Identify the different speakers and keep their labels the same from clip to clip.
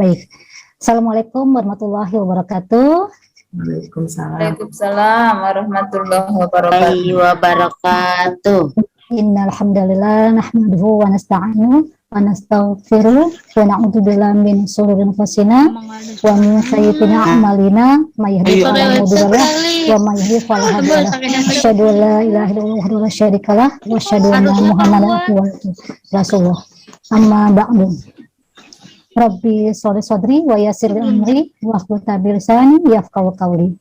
Speaker 1: Baik. Assalamualaikum warahmatullahi wabarakatuh.
Speaker 2: Waalaikumsalam warahmatullahi wabarakatuh.
Speaker 1: Innal hamdalillah nahmaduhu wa nasta'inuhu wa nastaghfiruh wa na'udzu billahi min shururi anfusina wa min sayyiati a'malina may yahdihillahu fala mudilla lahu wa may yudlil fala hadiya lahu. Asyhadu an la ilaha illallah wahdahu la syarika lahu wa asyhadu anna Muhammadan abduhu wa rasuluh. Amma ba'du. Rabbi sholli sadri wa yassir li amri wahlul 'uqdatam min lisani yafqahu qawli.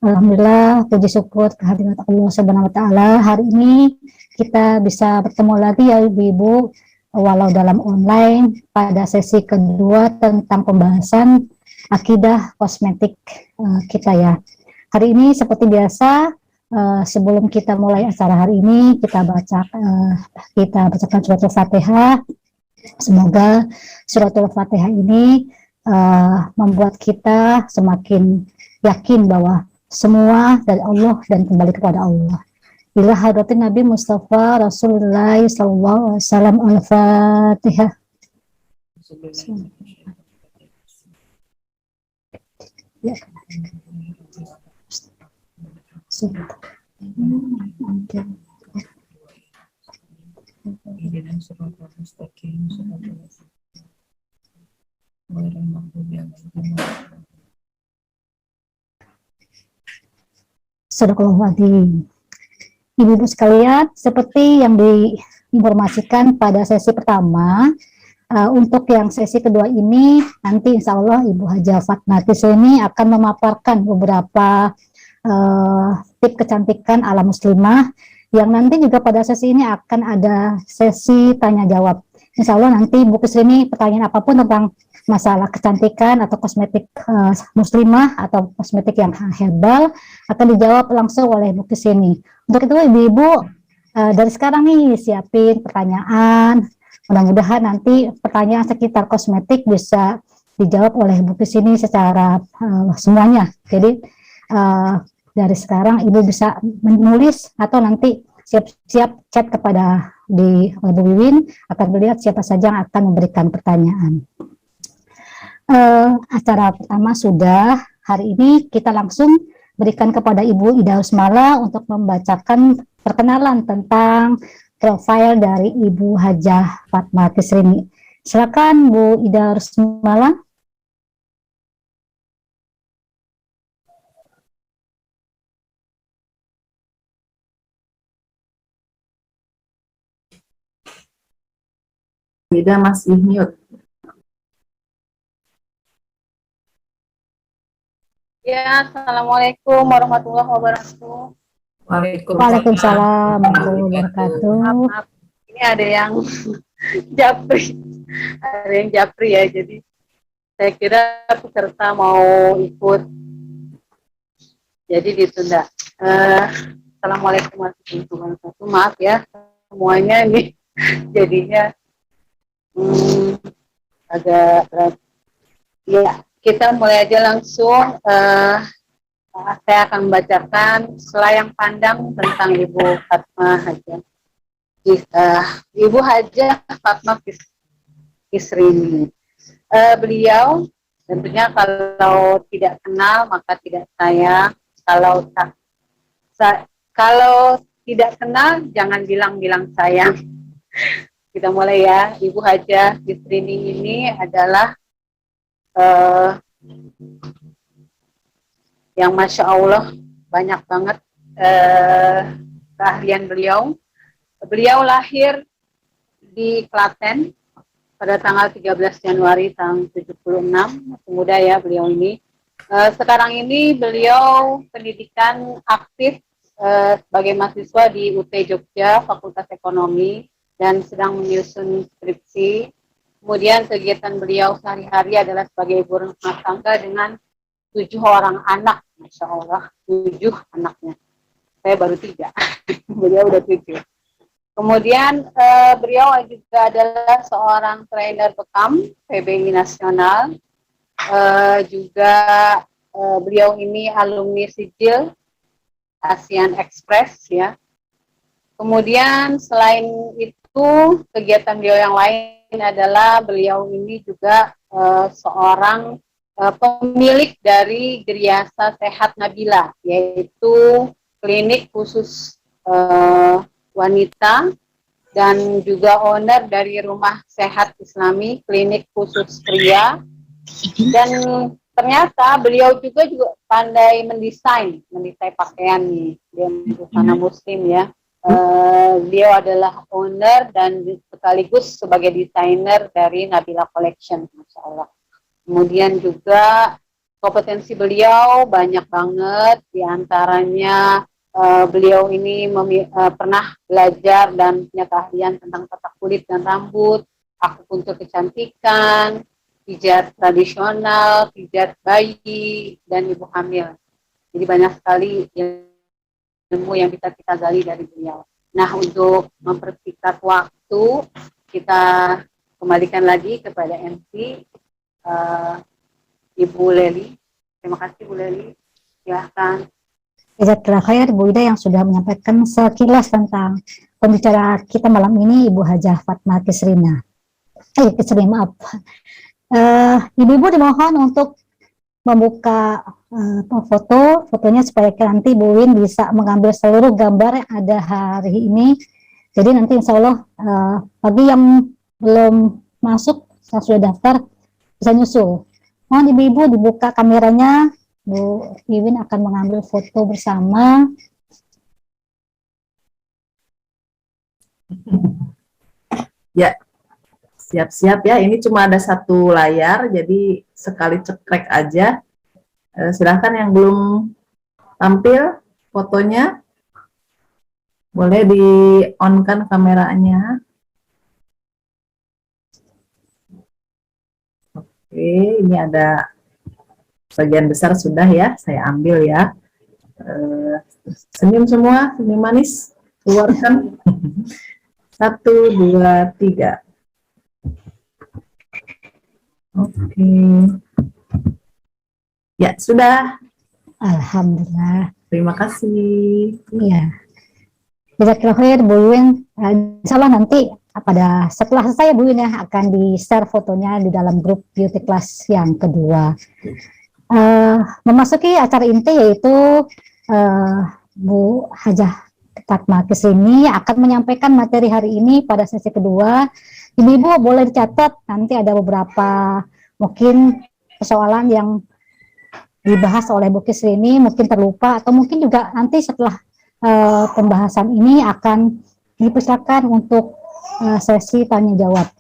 Speaker 1: Alhamdulillah, puji syukur kehadirat Allah Subhanahu wa taala. Hari ini kita bisa bertemu lagi ya Ibu-ibu, walau dalam online pada sesi kedua tentang pembahasan akidah kosmetik kita ya. Hari ini seperti biasa, sebelum kita mulai acara hari ini kita bacakan surat Al-Fatihah. Semoga surat Al-Fatihah ini membuat kita semakin yakin bahwa semua dari Allah dan kembali kepada Allah. Ila hadratin Nabi Mustafa Rasulullah sallallahu alaihi wasallam. Al-Fatihah. Ya. Sadaqallahul Ibu-ibu sekalian, seperti yang diinformasikan pada sesi pertama, untuk yang sesi kedua ini nanti insya Allah Ibu Hajah Fatmatis ini akan memaparkan beberapa tips kecantikan ala muslimah, yang nanti juga pada sesi ini akan ada sesi tanya jawab. Insya Allah nanti Bu Kisrini pertanyaan apapun tentang masalah kecantikan atau kosmetik muslimah atau kosmetik yang herbal akan dijawab langsung oleh Bu Kisrini. Untuk itu ibu-ibu dari sekarang nih siapin pertanyaan. Mudah-mudahan nanti pertanyaan sekitar kosmetik bisa dijawab oleh Bu Kisrini secara semuanya. Jadi dari sekarang ibu bisa menulis atau nanti siap-siap chat kepada Bu Wiwin, akan melihat siapa saja yang akan memberikan pertanyaan. Acara pertama sudah, hari ini kita langsung berikan kepada Ibu Ida Rusmala untuk membacakan perkenalan tentang profil dari Ibu Hajah Fatmatis Rini. Silakan Bu Ida Rusmala.
Speaker 2: Ida masih mute. Ya, Assalamualaikum warahmatullahi wabarakatuh.
Speaker 1: Waalaikumsalam warahmatullahi wabarakatuh.
Speaker 2: Maaf, ini ada yang japri, ya. Jadi saya kira peserta mau ikut, jadi ditunda. Assalamualaikum warahmatullahi wabarakatuh. Maaf ya semuanya ini jadinya agak berat. Ya, kita mulai aja langsung. Saya akan membacakan selayang pandang tentang Ibu Fatma Hajah. Ibu Hajah Fatma Kisrini. Beliau tentunya kalau tidak kenal maka tidak sayang. Kalau tidak kenal jangan bilang-bilang sayang. Kita mulai ya. Ibu Hajah Kisrini ini adalah yang Masya Allah banyak banget keahlian beliau. Beliau lahir di Klaten pada tanggal 13 Januari tahun 76, muda ya beliau ini. Sekarang ini beliau pendidikan aktif sebagai mahasiswa di UT Jogja, Fakultas Ekonomi, dan sedang menyusun skripsi. Kemudian kegiatan beliau sehari-hari adalah sebagai ibu rumah tangga dengan 7 orang anak, Masya Allah, 7 anaknya. Saya baru 3, beliau udah 7. Kemudian beliau juga adalah seorang trainer bekam PBI Nasional. Juga beliau ini alumni Sijil ASEAN Express ya. Kemudian selain itu kegiatan beliau yang lain adalah beliau ini juga seorang pemilik dari Geriasa Sehat Nabila, yaitu klinik khusus wanita dan juga owner dari Rumah Sehat Islami, klinik khusus pria. Dan ternyata beliau juga pandai mendesain pakaian nih, dia busana muslim ya. Beliau adalah owner dan sekaligus sebagai desainer dari Nabila Collection, Masya Allah. Kemudian juga kompetensi beliau banyak banget, diantaranya beliau ini pernah belajar dan punya keahlian tentang tata kulit dan rambut, akupuntur kecantikan, pijat tradisional, pijat bayi, dan ibu hamil. Jadi banyak sekali ilmu yang bisa kita gali dari beliau. Nah, untuk mempersingkat waktu, kita kembalikan lagi kepada MC Ibu Leli. Terima kasih Bu Leli. Silahkan.
Speaker 1: Jazakallah khair Bu Ida yang sudah menyampaikan sekilas tentang pembicara kita malam ini, Ibu Hajah Fatma Kisrina. Maaf. Ibu-ibu dimohon untuk membuka fotonya supaya nanti Bu Win bisa mengambil seluruh gambar yang ada hari ini. Jadi nanti insya Allah bagi yang belum masuk, yang sudah daftar, bisa nyusul. Mohon ibu-ibu dibuka kameranya, Bu Iwin akan mengambil foto bersama.
Speaker 3: Ya, siap-siap ya. Ini cuma ada satu layar, jadi sekali cekrek aja. Silahkan yang belum tampil fotonya, boleh di-on-kan kameranya. Oke, ini ada sebagian besar sudah ya, saya ambil ya. Senyum semua, senyum manis, keluarkan. 1, 2, 3. Oke. Ya, sudah.
Speaker 1: Alhamdulillah.
Speaker 3: Terima kasih.
Speaker 1: Iya. Jazakallah khair Bu Win. Insya Allah nanti pada setelah saya Bu Win ya akan di-share fotonya di dalam grup beauty class yang kedua. Memasuki acara inti yaitu Bu Hajah Fatma Kisrina akan menyampaikan materi hari ini pada sesi kedua. Ibu-ibu boleh dicatat, nanti ada beberapa mungkin persoalan yang dibahas oleh Bu Kisrina mungkin terlupa, atau mungkin juga nanti setelah pembahasan ini akan dipersilakan untuk sesi tanya jawab.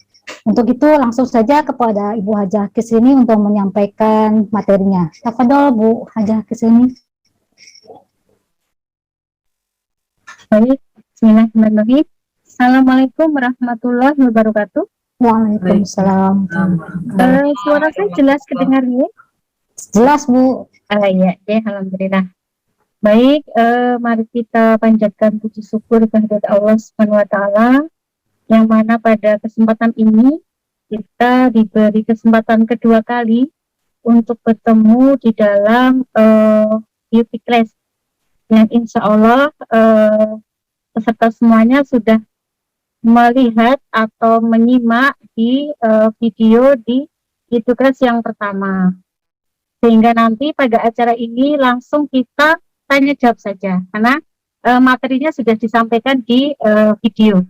Speaker 1: Untuk itu langsung saja kepada Ibu Hajah Kisrina untuk menyampaikan materinya. Tafadhol Bu Hajah Kisrina.
Speaker 4: Baik, bismillahirrahmanirrahim. Assalamualaikum warahmatullahi wabarakatuh.
Speaker 1: Waalaikumsalam.
Speaker 4: Suara saya jelas kedengarnya?
Speaker 1: Jelas Bu.
Speaker 4: Ya, alhamdulillah. Baik, mari kita panjatkan puji syukur kehadirat Allah Subhanahu wa taala, yang mana pada kesempatan ini kita diberi kesempatan kedua kali untuk bertemu di dalam beauty class yang insya Allah peserta semuanya sudah melihat atau menyimak di video di beauty class yang pertama, sehingga nanti pada acara ini langsung kita tanya jawab saja karena materinya sudah disampaikan di video.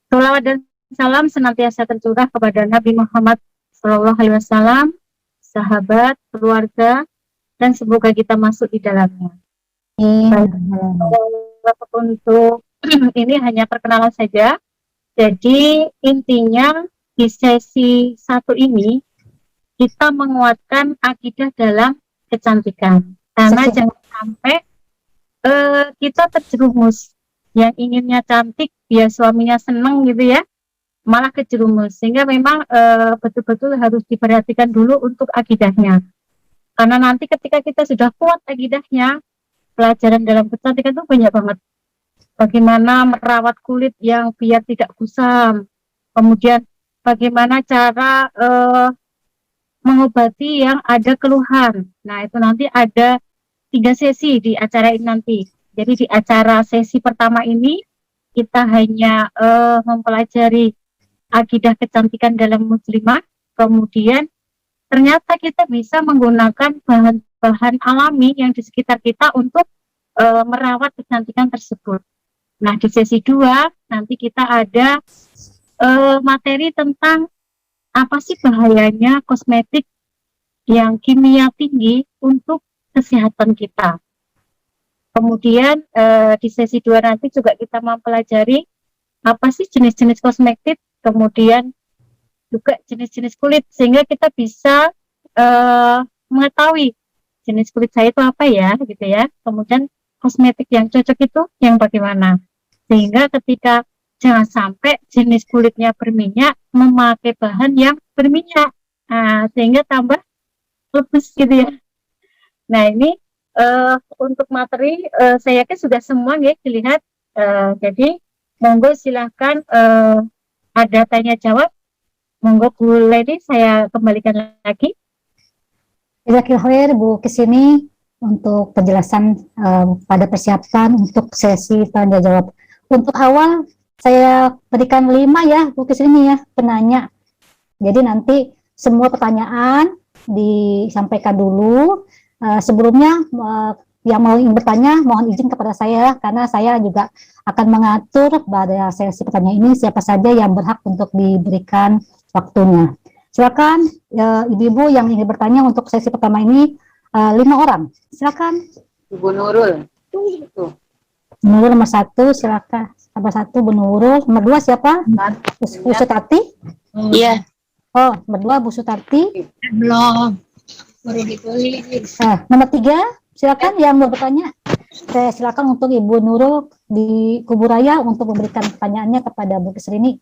Speaker 4: Sholawat dan salam senantiasa tercurah kepada Nabi Muhammad SAW, sahabat, keluarga, dan semoga kita masuk di dalamnya. Untuk ini hanya perkenalan saja. Jadi intinya di sesi 1 ini kita menguatkan akidah dalam kecantikan. Karena jangan sampai kita terjerumus, yang inginnya cantik biar suaminya seneng gitu ya, malah kejerumus. Sehingga memang betul-betul harus diperhatikan dulu untuk akidahnya. Karena nanti ketika kita sudah kuat akidahnya, pelajaran dalam kecantikan itu banyak banget. Bagaimana merawat kulit yang biar tidak kusam, kemudian bagaimana cara mengobati yang ada keluhan. Nah, itu nanti ada 3 sesi di acara ini nanti. Jadi di acara sesi pertama ini kita hanya mempelajari akidah kecantikan dalam muslimah, Kemudian ternyata kita bisa menggunakan bahan-bahan alami yang di sekitar kita untuk merawat kecantikan tersebut. Nah, di sesi 2 nanti kita ada materi tentang apa sih bahayanya kosmetik yang kimia tinggi untuk kesehatan kita. Kemudian di sesi 2 nanti juga kita mempelajari apa sih jenis-jenis kosmetik, kemudian juga jenis-jenis kulit, sehingga kita bisa mengetahui jenis kulit saya itu apa ya, gitu ya. Kemudian kosmetik yang cocok itu yang bagaimana, sehingga ketika jangan sampai jenis kulitnya berminyak memakai bahan yang berminyak, sehingga tambah lemes gitu ya. Nah, ini untuk materi saya yakin sudah semua ya dilihat. Jadi monggo silahkan ada tanya jawab. Monggo Bu Lady, saya kembalikan lagi.
Speaker 1: Jazakallahu Bu kesini untuk penjelasan pada persiapan untuk sesi tanya jawab. Untuk awal saya berikan 5 ya Bu kesini ya penanya. Jadi nanti semua pertanyaan disampaikan dulu. Sebelumnya yang mau ingin bertanya mohon izin kepada saya karena saya juga akan mengatur pada sesi pertanyaan ini siapa saja yang berhak untuk diberikan waktunya. Silakan ibu-ibu yang ingin bertanya untuk sesi pertama ini 5 orang. Silakan.
Speaker 2: Ibu Nurul. Tuh.
Speaker 1: Nurul nomor 1, silakan. Nomor 1 Bu Nurul. Nomor 2 siapa? Bu Sutarti?
Speaker 5: Iya.
Speaker 1: Oh, nomor 2 Bu Sutarti.
Speaker 5: Belum. Baru ditulis.
Speaker 1: Nomor 3, silakan yang mau bertanya. Saya silakan untuk Ibu Nurul di Kuburaya untuk memberikan pertanyaannya kepada Bu Kesrini.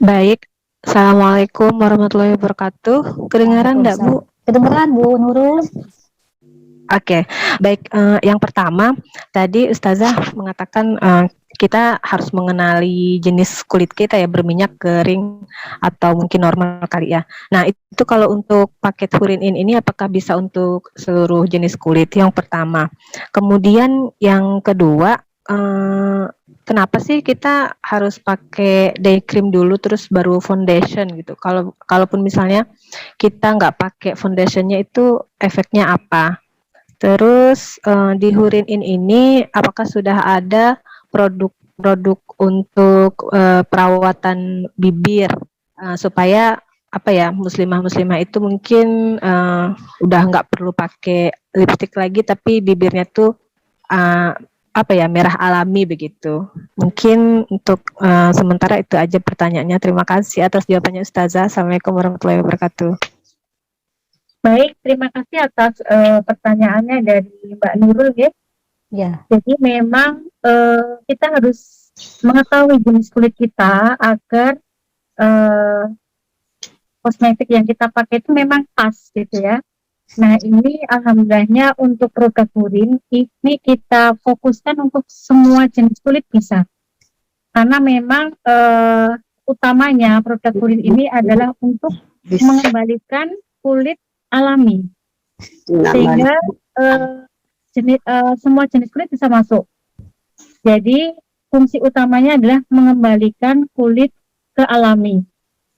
Speaker 5: Baik. Assalamualaikum warahmatullahi wabarakatuh. Kedengaran enggak, Bu?
Speaker 1: Kedengaran Bu Nurul.
Speaker 5: Oke. Baik, yang pertama tadi Ustazah mengatakan kita harus mengenali jenis kulit kita ya, berminyak, kering, atau mungkin normal kali ya. Nah, itu kalau untuk paket Hurin ini apakah bisa untuk seluruh jenis kulit? Yang pertama. Kemudian yang kedua, kenapa sih kita harus pakai day cream dulu terus baru foundation gitu? Kalaupun misalnya kita nggak pakai foundationnya itu efeknya apa? Terus di Hurin ini apakah sudah ada produk untuk perawatan bibir supaya apa ya muslimah itu mungkin udah nggak perlu pakai lipstik lagi tapi bibirnya tuh apa ya merah alami begitu. Mungkin untuk sementara itu aja pertanyaannya. Terima kasih atas jawabannya Ustazah. Assalamualaikum warahmatullahi wabarakatuh.
Speaker 4: Baik, terima kasih atas pertanyaannya dari Mbak Nurul ya.
Speaker 1: Ya.
Speaker 4: Jadi memang kita harus mengetahui jenis kulit kita agar kosmetik yang kita pakai itu memang pas gitu ya. Nah, ini alhamdulillahnya untuk produk Hurin ini kita fokuskan untuk semua jenis kulit bisa. Karena memang utamanya produk Hurin ini adalah untuk mengembalikan kulit alami. Sehingga semua jenis kulit bisa masuk. Jadi fungsi utamanya adalah mengembalikan kulit ke alami.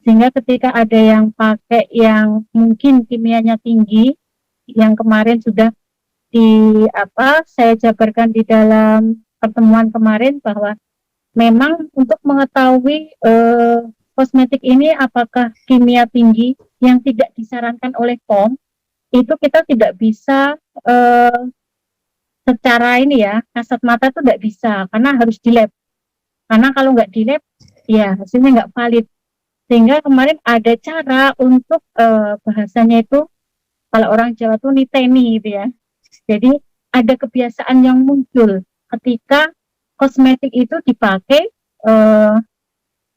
Speaker 4: Sehingga ketika ada yang pakai yang mungkin kimianya tinggi, yang kemarin sudah saya jabarkan di dalam pertemuan kemarin bahwa memang untuk mengetahui kosmetik ini apakah kimia tinggi yang tidak disarankan oleh POM, itu kita tidak bisa secara ini ya, kasat mata itu tidak bisa, karena harus di lab. Karena kalau nggak di lab, ya hasilnya nggak valid. Sehingga kemarin ada cara untuk bahasanya itu, kalau orang Jawa tuh niteni gitu ya. Jadi ada kebiasaan yang muncul ketika kosmetik itu dipakai,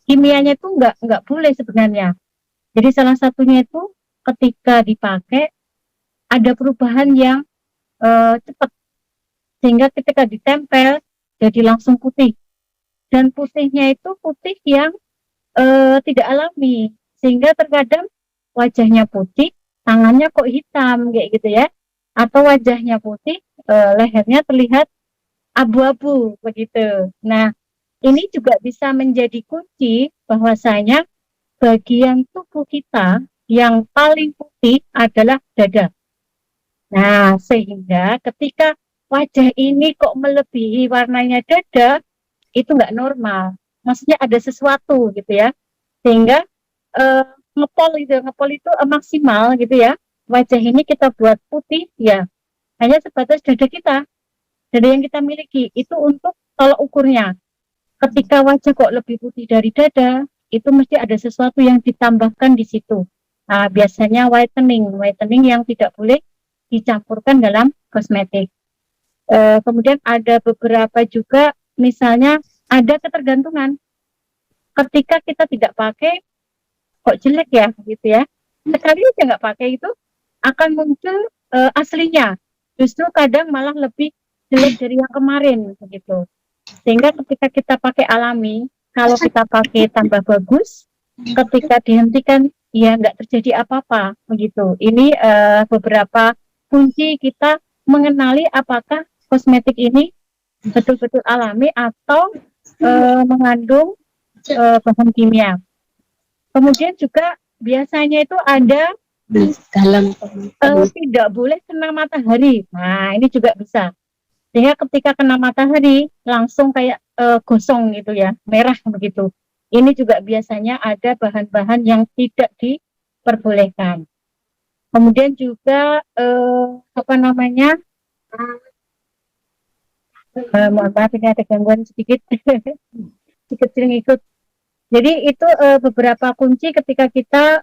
Speaker 4: kimianya itu nggak boleh sebenarnya. Jadi salah satunya itu ketika dipakai ada perubahan yang cepat. Sehingga ketika ditempel jadi langsung putih, dan putihnya itu putih yang tidak alami, sehingga terkadang wajahnya putih, tangannya kok hitam kayak gitu ya, atau wajahnya putih, lehernya terlihat abu-abu begitu. Nah, ini juga bisa menjadi kunci bahwasanya bagian tubuh kita yang paling putih adalah dada. Nah, sehingga ketika wajah ini kok melebihi warnanya dada, itu nggak normal. Maksudnya ada sesuatu gitu ya. Sehingga eh, ngepol itu maksimal gitu ya. Wajah ini kita buat putih ya, hanya sebatas dada kita, dada yang kita miliki. Itu untuk tolak ukurnya. Ketika wajah kok lebih putih dari dada, itu mesti ada sesuatu yang ditambahkan di situ. Nah, biasanya whitening yang tidak boleh dicampurkan dalam kosmetik. Kemudian ada beberapa juga, misalnya ada ketergantungan. Ketika kita tidak pakai, kok jelek ya, gitu ya. Sekali aja nggak pakai itu, akan muncul aslinya. Justru kadang malah lebih jelek dari yang kemarin, begitu. Sehingga ketika kita pakai alami, kalau kita pakai tambah bagus, ketika dihentikan, ya nggak terjadi apa-apa, begitu. Ini beberapa kunci kita mengenali apakah kosmetik ini betul-betul alami atau mengandung bahan kimia. Kemudian juga biasanya itu ada
Speaker 3: dalam
Speaker 4: tidak boleh kena matahari. Nah, ini juga bisa. Sehingga ketika kena matahari langsung kayak gosong gitu ya, merah begitu. Ini juga biasanya ada bahan-bahan yang tidak diperbolehkan. Kemudian juga apa namanya? Mohon maaf ini ada gangguan sedikit, si kecil ngikut. Jadi itu beberapa kunci ketika kita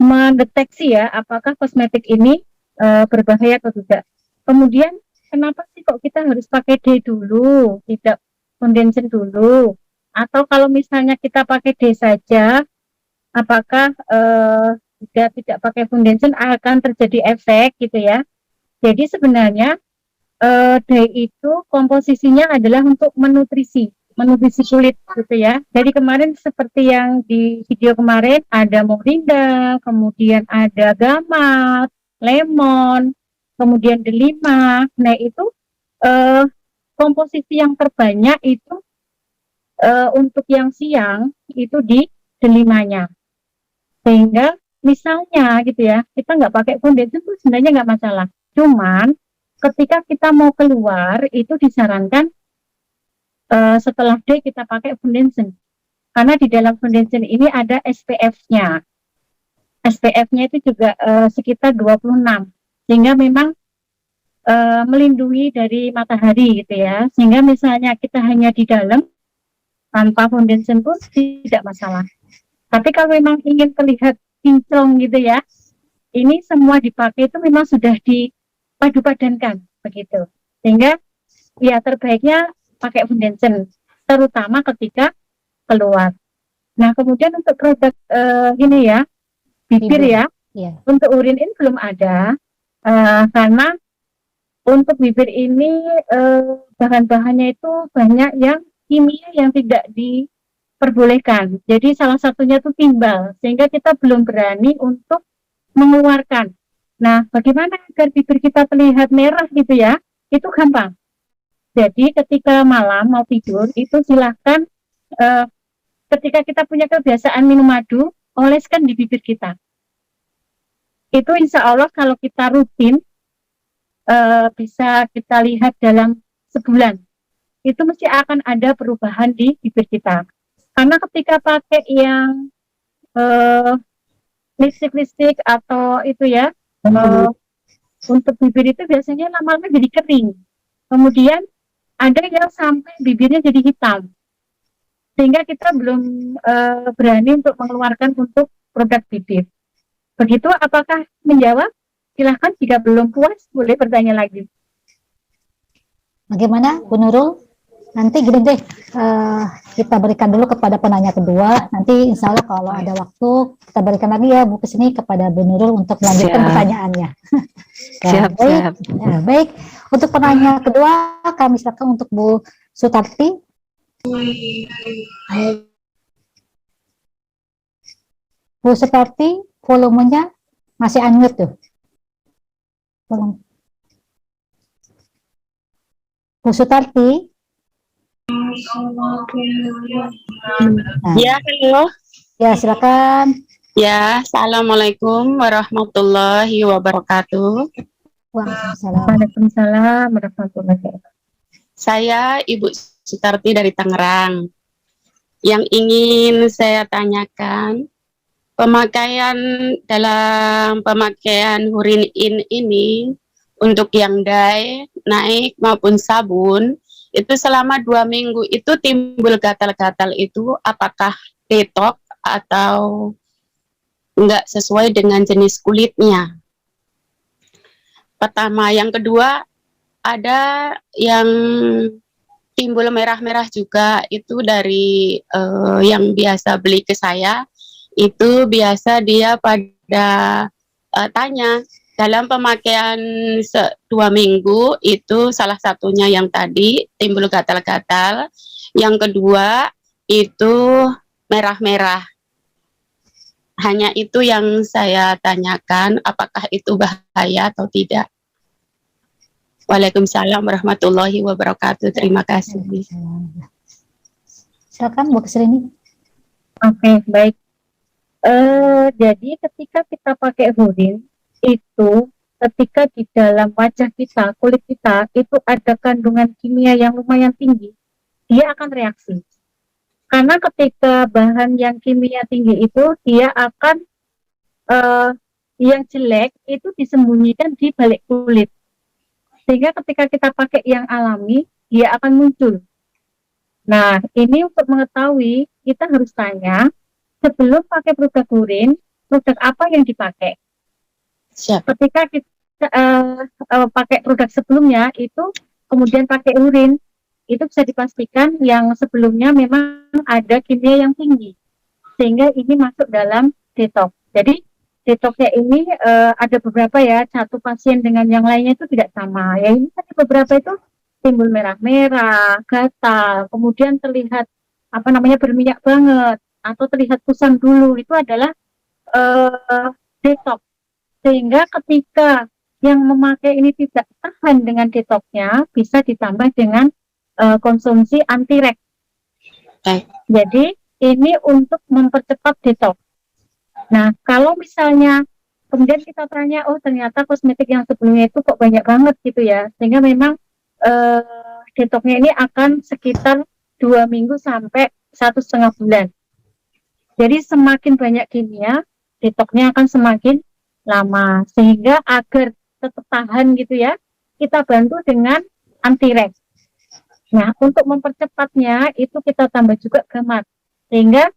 Speaker 4: mendeteksi ya apakah kosmetik ini berbahaya atau tidak. Kemudian kenapa sih kok kita harus pakai D dulu, tidak foundation dulu? Atau kalau misalnya kita pakai D saja, apakah jika tidak pakai foundation akan terjadi efek gitu ya? Jadi sebenarnya D itu komposisinya adalah untuk menutrisi kulit gitu ya. Jadi kemarin seperti yang di video kemarin ada moringa, kemudian ada gamat, lemon, kemudian delima. Nah itu komposisi yang terbanyak itu untuk yang siang itu di delimanya. Sehingga misalnya gitu ya, kita nggak pakai foundation itu sebenarnya nggak masalah. Cuman ketika kita mau keluar itu disarankan setelah D kita pakai foundation. Karena di dalam foundation ini ada SPF-nya. SPF-nya itu juga sekitar 26. Sehingga memang melindungi dari matahari gitu ya. Sehingga misalnya kita hanya di dalam tanpa foundation pun tidak masalah. Tapi kalau memang ingin terlihat kinclong gitu ya, ini semua dipakai itu memang sudah dipadu-padankan begitu. Sehingga ya terbaiknya pakai foundation, terutama ketika keluar. Nah kemudian untuk produk ini ya, bibir ya, untuk urin in belum ada, karena untuk bibir ini bahan-bahannya itu banyak yang kimia yang tidak diperbolehkan. Jadi salah satunya itu timbal, sehingga kita belum berani untuk mengeluarkan. Nah, bagaimana agar bibir kita terlihat merah gitu ya? Itu gampang. Jadi ketika malam mau tidur itu silahkan ketika kita punya kebiasaan minum madu, oleskan di bibir kita. Itu insya Allah kalau kita rutin bisa kita lihat dalam sebulan. Itu mesti akan ada perubahan di bibir kita. Karena ketika pakai yang lipstick atau itu ya, untuk bibir itu biasanya lama-lama jadi kering. Kemudian ada yang sampai bibirnya jadi hitam. Sehingga kita belum berani untuk mengeluarkan untuk produk bibir. Begitu, apakah menjawab? Silahkan, jika belum puas, boleh bertanya lagi.
Speaker 1: Bagaimana, Bu Nurul? Nanti gini deh, kita berikan dulu kepada penanya kedua. Nanti insya Allah kalau ada waktu, kita berikan lagi ya Bu kesini kepada Bu Nurul untuk melanjutkan pertanyaannya.
Speaker 5: Siap.
Speaker 1: Ya, baik. Untuk penanya kedua, kami silakan untuk Bu Sutarti. Bu Sutarti, volumenya masih unmute tuh. Tolong. Bu Sutarti. Nah,
Speaker 6: Ya, halo.
Speaker 1: ya silakan.
Speaker 6: Ya, Assalamualaikum warahmatullahi wabarakatuh.
Speaker 1: Waalaikumsalam.
Speaker 4: Waalaikumsalam warahmatullahi wabarakatuh.
Speaker 6: Saya Ibu Sutarti dari Tangerang. Yang ingin saya tanyakan, pemakaian dalam pemakaian Hurin-In ini untuk yang dye, naik maupun sabun, itu selama 2 minggu itu timbul gatal-gatal itu apakah detox atau enggak sesuai dengan jenis kulitnya? Pertama, yang kedua ada yang timbul merah-merah juga itu dari yang biasa beli ke saya, itu biasa dia pada tanya dalam pemakaian 2 minggu itu salah satunya yang tadi timbul gatal-gatal, yang kedua itu merah-merah. Hanya itu yang saya tanyakan, apakah itu bahaya atau tidak. Waalaikumsalam warahmatullahi wabarakatuh. Terima kasih.
Speaker 1: Silakan Bu Kesrini.
Speaker 4: Oke, baik. Jadi ketika kita pakai Hurin itu, ketika di dalam wajah kita, kulit kita itu ada kandungan kimia yang lumayan tinggi, dia akan reaksi. Karena ketika bahan yang kimia tinggi itu, dia akan yang jelek itu disembunyikan di balik kulit. Sehingga ketika kita pakai yang alami, dia akan muncul. Nah, ini untuk mengetahui, kita harus tanya, sebelum pakai produk Hurin, produk apa yang dipakai?
Speaker 6: Siap.
Speaker 4: Ketika kita pakai produk sebelumnya, itu kemudian pakai Hurin, itu bisa dipastikan yang sebelumnya memang ada kimia yang tinggi. Sehingga ini masuk dalam detox. Jadi, detoxnya ini ada beberapa ya, satu pasien dengan yang lainnya itu tidak sama. Ya ini tadi beberapa itu timbul merah-merah, gatal, kemudian terlihat berminyak banget, atau terlihat kusam dulu, itu adalah detox. Sehingga ketika yang memakai ini tidak tahan dengan detoxnya, bisa ditambah dengan konsumsi anti-rek. Jadi ini untuk mempercepat detox. Nah, kalau misalnya kemudian kita tanya, oh ternyata kosmetik yang sebelumnya itu kok banyak banget gitu ya, sehingga memang detoxnya ini akan sekitar 2 minggu sampai 1,5 bulan. Jadi semakin banyak kimia, detoxnya akan semakin lama. Sehingga agar tetap tahan gitu ya, kita bantu dengan anti-rek. Nah, untuk mempercepatnya itu kita tambah juga gamat. Sehingga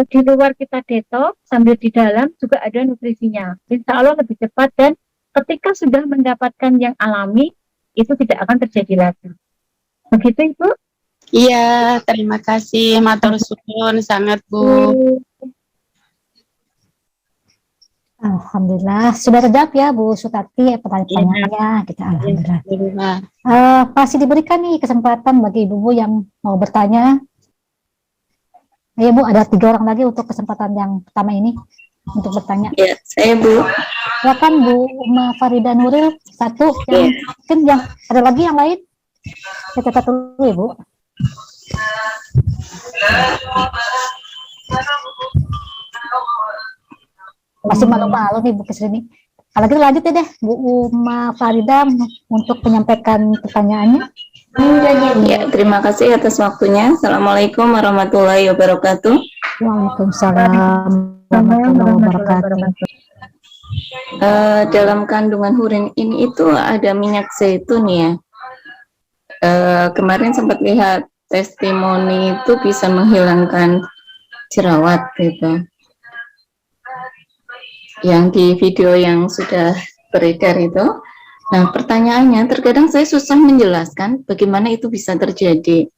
Speaker 4: di luar kita detox, sambil di dalam juga ada nutrisinya. Insya Allah lebih cepat, dan ketika sudah mendapatkan yang alami, itu tidak akan terjadi lagi. Begitu Ibu?
Speaker 6: Iya, terima kasih. Matur suwun sangat Bu.
Speaker 1: Alhamdulillah sudah terjawab ya Bu Sutarti pertanyaannya. Kita alhamdulillah. Masih diberikan nih kesempatan bagi ibu-ibu yang mau bertanya. Ayo Bu, ada 3 orang lagi untuk kesempatan yang pertama ini untuk bertanya.
Speaker 3: Ya, saya Bu.
Speaker 1: Silakan Bu Uma Farida Nuril, satu. Yang mungkin yang ada lagi yang lain. Saya catat dulu ya Bu. Masih malu-malu nih Bu Kesrini. Kalau gitu lanjut ya deh Bu Uma Farida untuk menyampaikan pertanyaannya.
Speaker 3: Ya, terima kasih atas waktunya. Assalamualaikum warahmatullahi wabarakatuh.
Speaker 1: Waalaikumsalam warahmatullahi wabarakatuh.
Speaker 3: Dalam kandungan Hurin ini itu ada minyak zaitun ya. Kemarin sempat lihat testimoni itu bisa menghilangkan jerawat gitu. Yang di video yang sudah beredar itu. Nah, pertanyaannya, terkadang saya susah menjelaskan bagaimana itu bisa terjadi.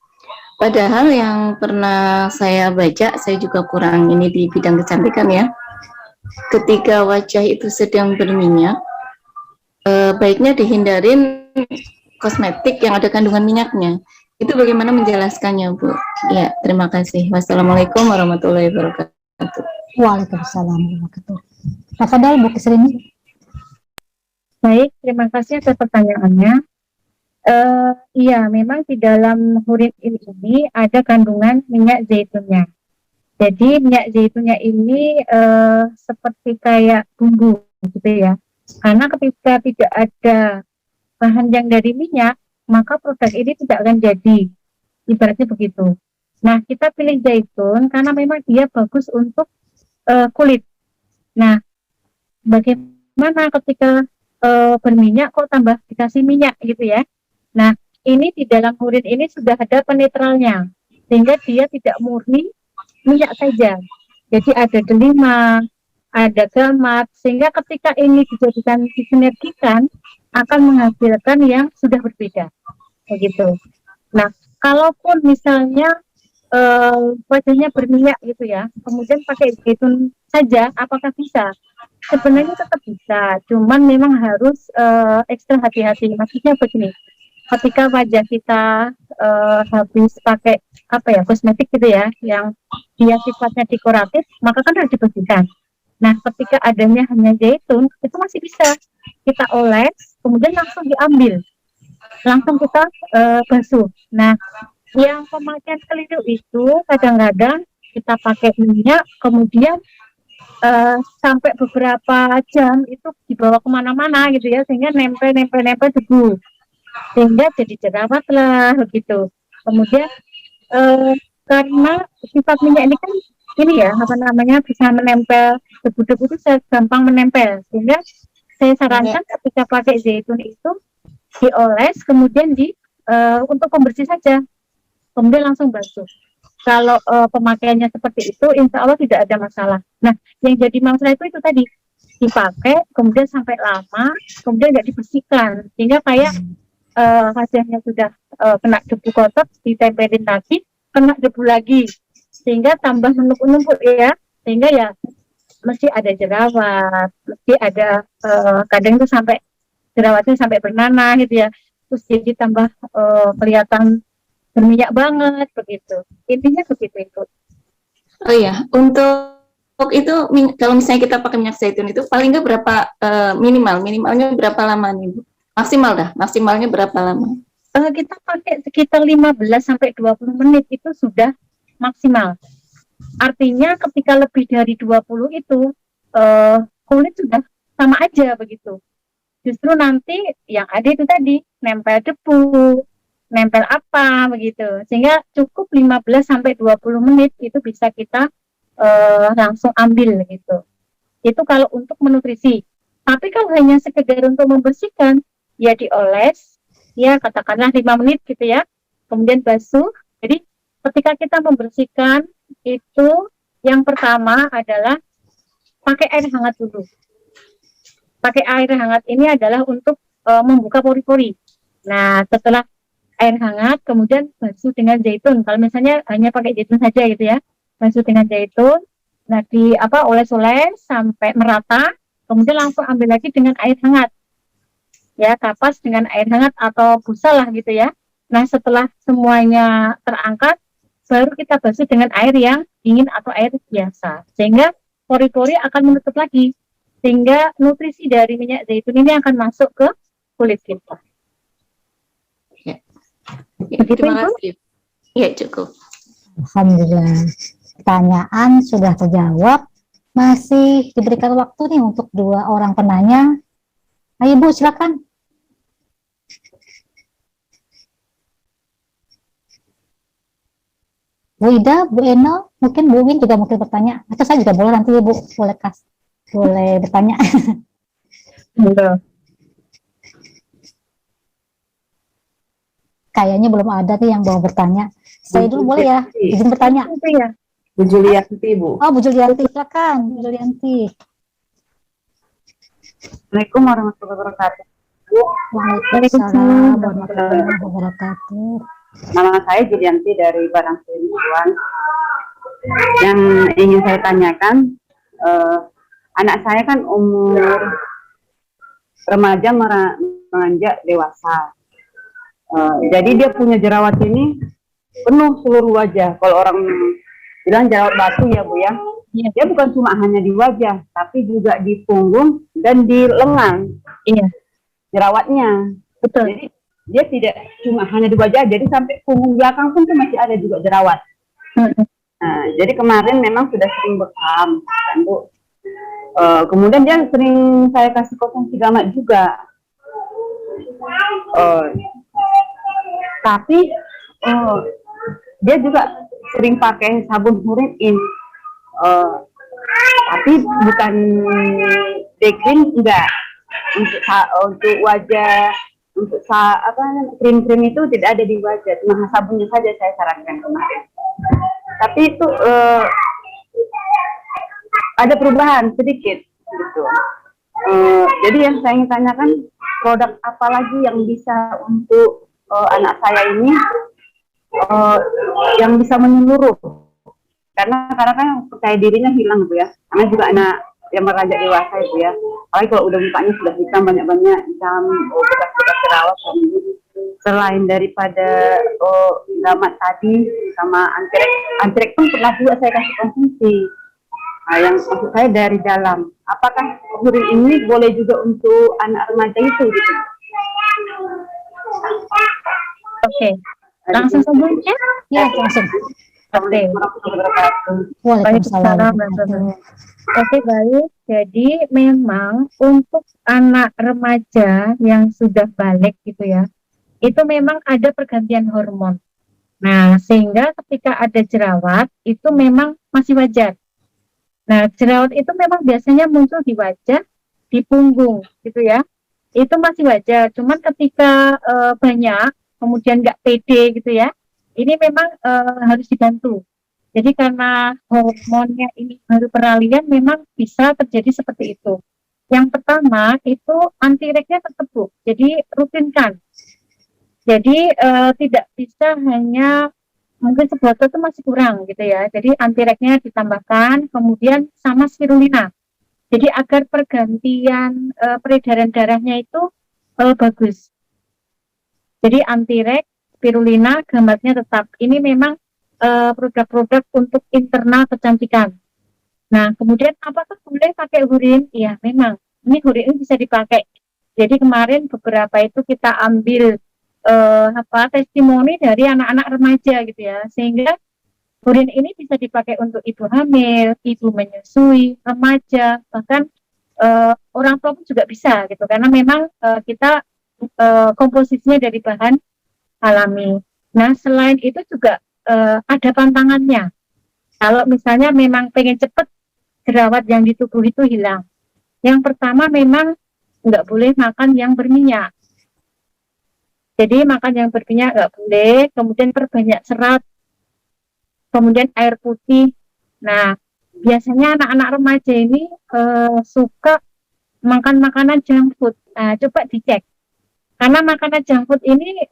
Speaker 3: Padahal yang pernah saya baca, saya juga kurang ini di bidang kecantikan ya. Ketika wajah itu sedang berminyak, baiknya dihindarin kosmetik yang ada kandungan minyaknya. Itu bagaimana menjelaskannya, Bu? Ya, terima kasih. Wassalamualaikum warahmatullahi wabarakatuh.
Speaker 1: Waalaikumsalam warahmatullahi wabarakatuh. Tafadhal Bu Kesrini.
Speaker 4: Baik, terima kasih atas pertanyaannya. Iya, memang di dalam hurin ini ada kandungan minyak zaitunnya. Jadi minyak zaitunnya ini seperti kayak bumbu gitu ya. Karena ketika tidak ada bahan yang dari minyak, maka produk ini tidak akan jadi. Ibaratnya begitu. Nah, kita pilih zaitun karena memang dia bagus untuk kulit. Nah, bagaimana ketika berminyak kok tambah dikasih minyak gitu ya. Nah, ini di dalam urin ini sudah ada penetralnya, sehingga dia tidak murni minyak saja. Jadi ada delima, ada gamat, sehingga ketika ini dijadikan disinergikan akan menghasilkan yang sudah berbeda, begitu. Nah, kalaupun misalnya wajahnya berminyak gitu ya, kemudian pakai zaitun saja, apakah bisa? Sebenarnya tetap bisa, cuman memang harus ekstra hati-hati. Maksudnya begini, ketika wajah kita habis pakai apa ya kosmetik gitu ya, yang dia sifatnya dekoratif, maka kan harus dibersihkan. Nah, ketika adanya hanya zaitun, itu masih bisa kita oles, kemudian langsung diambil, langsung kita basuh. Nah, yang pemakaian keliru itu kadang-kadang kita pakai minyak, kemudian sampai beberapa jam itu dibawa kemana-mana gitu ya, sehingga nempel debu, sehingga jadi jerawat lah begitu. Kemudian karena sifat minyak ini kan ini ya apa namanya bisa menempel, debu-debu itu gampang menempel, sehingga saya sarankan ketika pakai zaitun itu dioles kemudian untuk pembersih saja, kemudian langsung basuh. Kalau pemakaiannya seperti itu, insya Allah tidak ada masalah. Nah, yang jadi masalah itu tadi dipakai, kemudian sampai lama, kemudian nggak dibersihkan, sehingga kayak wajahnya sudah kena debu kotor, ditempelin lagi, kena debu lagi, sehingga tambah menumpuk-numpuk ya, sehingga ya mesti ada jerawat, mesti ada kadang itu sampai jerawatnya sampai bernanah gitu ya, terus jadi tambah kelihatan berminyak banget begitu. Intinya begitu itu.
Speaker 3: Oh iya, untuk itu kalau misalnya kita pakai minyak zaitun itu paling nggak berapa minimalnya berapa lama nih Bu? Maksimal dah, maksimalnya berapa lama?
Speaker 4: Kita pakai sekitar 15 sampai 20 menit itu sudah maksimal. Artinya ketika lebih dari 20 itu kulit sudah sama aja begitu. Justru nanti yang ada itu tadi nempel debu, nempel apa begitu, sehingga cukup 15 sampai 20 menit itu bisa kita langsung ambil gitu. Itu kalau untuk menutrisi. Tapi kalau hanya sekedar untuk membersihkan, ya dioles, ya katakanlah 5 menit gitu ya, kemudian basuh. Jadi ketika kita membersihkan itu yang pertama adalah pakai air hangat dulu. Pakai air hangat ini adalah untuk membuka pori-pori. Nah, setelah air hangat, kemudian basuh dengan zaitun. Kalau misalnya hanya pakai zaitun saja gitu ya, basuh dengan zaitun. Nah, oles-oles sampai merata, kemudian langsung ambil lagi dengan air hangat. Ya, kapas dengan air hangat atau busa lah gitu ya. Nah, setelah semuanya terangkat, baru kita basuh dengan air yang dingin atau air biasa. Sehingga pori-pori akan menutup lagi. Sehingga nutrisi dari minyak zaitun ini akan masuk ke kulit kita.
Speaker 3: Ya, terima kasih. Ya, cukup.
Speaker 1: Alhamdulillah. Pertanyaan sudah terjawab. Masih diberikan waktu nih untuk 2 orang penanya. Ayo Bu, silakan. Bu Ida, Bu Eno, mungkin Bu Win juga mungkin bertanya. Atau saya juga boleh nanti Bu, boleh bertanya. Kayaknya belum ada nih yang mau bertanya. Saya dulu boleh ya, izin bertanya.
Speaker 7: Bu Julianti, Bu.
Speaker 1: Oh, Bu Julianti, silakan. Bu Julianti.
Speaker 7: Assalamualaikum warahmatullahi wabarakatuh.
Speaker 1: Waalaikumsalam warahmatullahi wabarakatuh.
Speaker 7: Nama saya Julianti dari Padang Serintuan. Yang ingin saya tanyakan, anak saya kan umur remaja menginjak dewasa. Jadi dia punya jerawat ini penuh seluruh wajah. Kalau orang bilang jerawat batu ya Bu ya. Dia bukan cuma hanya di wajah, tapi juga di punggung dan di lengan.
Speaker 4: Iya.
Speaker 7: Jerawatnya.
Speaker 4: Betul.
Speaker 7: Jadi dia tidak cuma hanya di wajah, jadi sampai punggung belakang pun tuh masih ada juga jerawat. Nah, jadi kemarin memang sudah sering bekam, kan Bu. Kemudian dia sering saya kasih konsumsi gamat juga. Tapi dia juga sering pakai sabun Hurin-In. Tapi bukan day cream, enggak. Untuk wajah, untuk krim-krim itu tidak ada di wajah, cuma sabunnya saja saya sarankan kemarin. Tapi itu ada perubahan sedikit gitu. Jadi yang saya ingin tanyakan, produk apa lagi yang bisa untuk anak saya ini yang bisa menyeluruh, karena kan percaya dirinya hilang Bu ya, karena juga anak yang beranjak dewasa itu ya, apalagi kalau udah mukanya sudah hitam, banyak-banyak hitam, bekas-bekas jerawat. Selain daripada gamat tadi sama antrek pun pernah juga saya kasih konsumsi. Nah, yang maksud saya dari dalam, apakah Hurin ini boleh juga untuk anak remaja itu gitu?
Speaker 4: Oke, langsung saja.
Speaker 1: Ya, langsung.
Speaker 4: Oke.
Speaker 1: Waalaikumsalam.
Speaker 4: Oke, baik. Jadi memang untuk anak remaja yang sudah balik gitu ya, itu memang ada pergantian hormon. Nah, sehingga ketika ada jerawat itu memang masih wajar. Nah, jerawat itu memang biasanya muncul di wajah, di punggung gitu ya. Itu masih wajar. Cuman ketika banyak, kemudian nggak pede gitu ya, ini memang harus dibantu. Jadi karena hormonnya ini baru peralihan, memang bisa terjadi seperti itu. Yang pertama itu anti-reknya tetap Bu, jadi rutinkan. Jadi tidak bisa hanya mungkin sebotol itu masih kurang gitu ya. Jadi anti-reknya ditambahkan, kemudian sama spirulina. Jadi agar pergantian peredaran darahnya itu bagus. Jadi anti-rek, spirulina, gamatnya tetap. Ini memang produk-produk untuk internal kecantikan. Nah, kemudian apakah boleh pakai Hurin? Iya, memang. Ini Hurin ini bisa dipakai. Jadi kemarin beberapa itu kita ambil testimoni dari anak-anak remaja gitu ya. Sehingga Hurin ini bisa dipakai untuk ibu hamil, ibu menyusui, remaja, bahkan orang tua pun juga bisa gitu. Karena memang kita komposisinya dari bahan alami. Nah, selain itu juga ada pantangannya. Kalau misalnya memang pengen cepat jerawat yang di tubuh itu hilang, yang pertama memang nggak boleh makan yang berminyak. Jadi makan yang berminyak nggak boleh, kemudian perbanyak serat, kemudian air putih. Nah, biasanya anak-anak remaja ini suka makan makanan junk food. Nah, coba dicek. Karena makanan junk food ini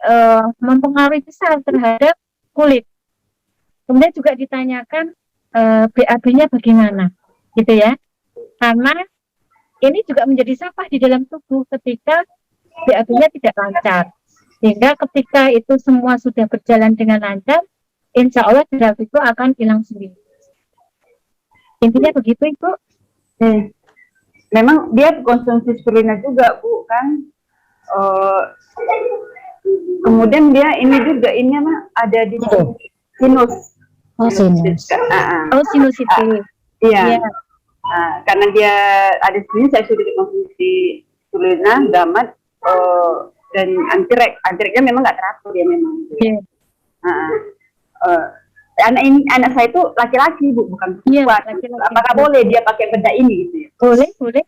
Speaker 4: mempengaruhi besar terhadap kulit. Kemudian juga ditanyakan BAB-nya bagaimana, gitu ya. Karena ini juga menjadi sampah di dalam tubuh ketika BAB-nya tidak lancar. Sehingga ketika itu semua sudah berjalan dengan lancar, insya Allah jerawat itu akan hilang sendiri. Intinya begitu, Ibu.
Speaker 7: Memang dia konsumsi spirulina juga, Bu, kan? Kemudian dia ini juga, ini ada di sinus.
Speaker 1: Oh, sinus.
Speaker 4: Sinusitis.
Speaker 7: Iya. Karena dia ada sini, saya sudah dikonsumsi spirulina, gamat, dan antirek. Antireknya memang nggak teratur ya memang.
Speaker 4: Yeah.
Speaker 7: Anak saya itu laki-laki Bu, bukan perempuan.
Speaker 4: Laki-laki.
Speaker 7: Apakah boleh dia pakai bedak ini gitu ya?
Speaker 4: Boleh.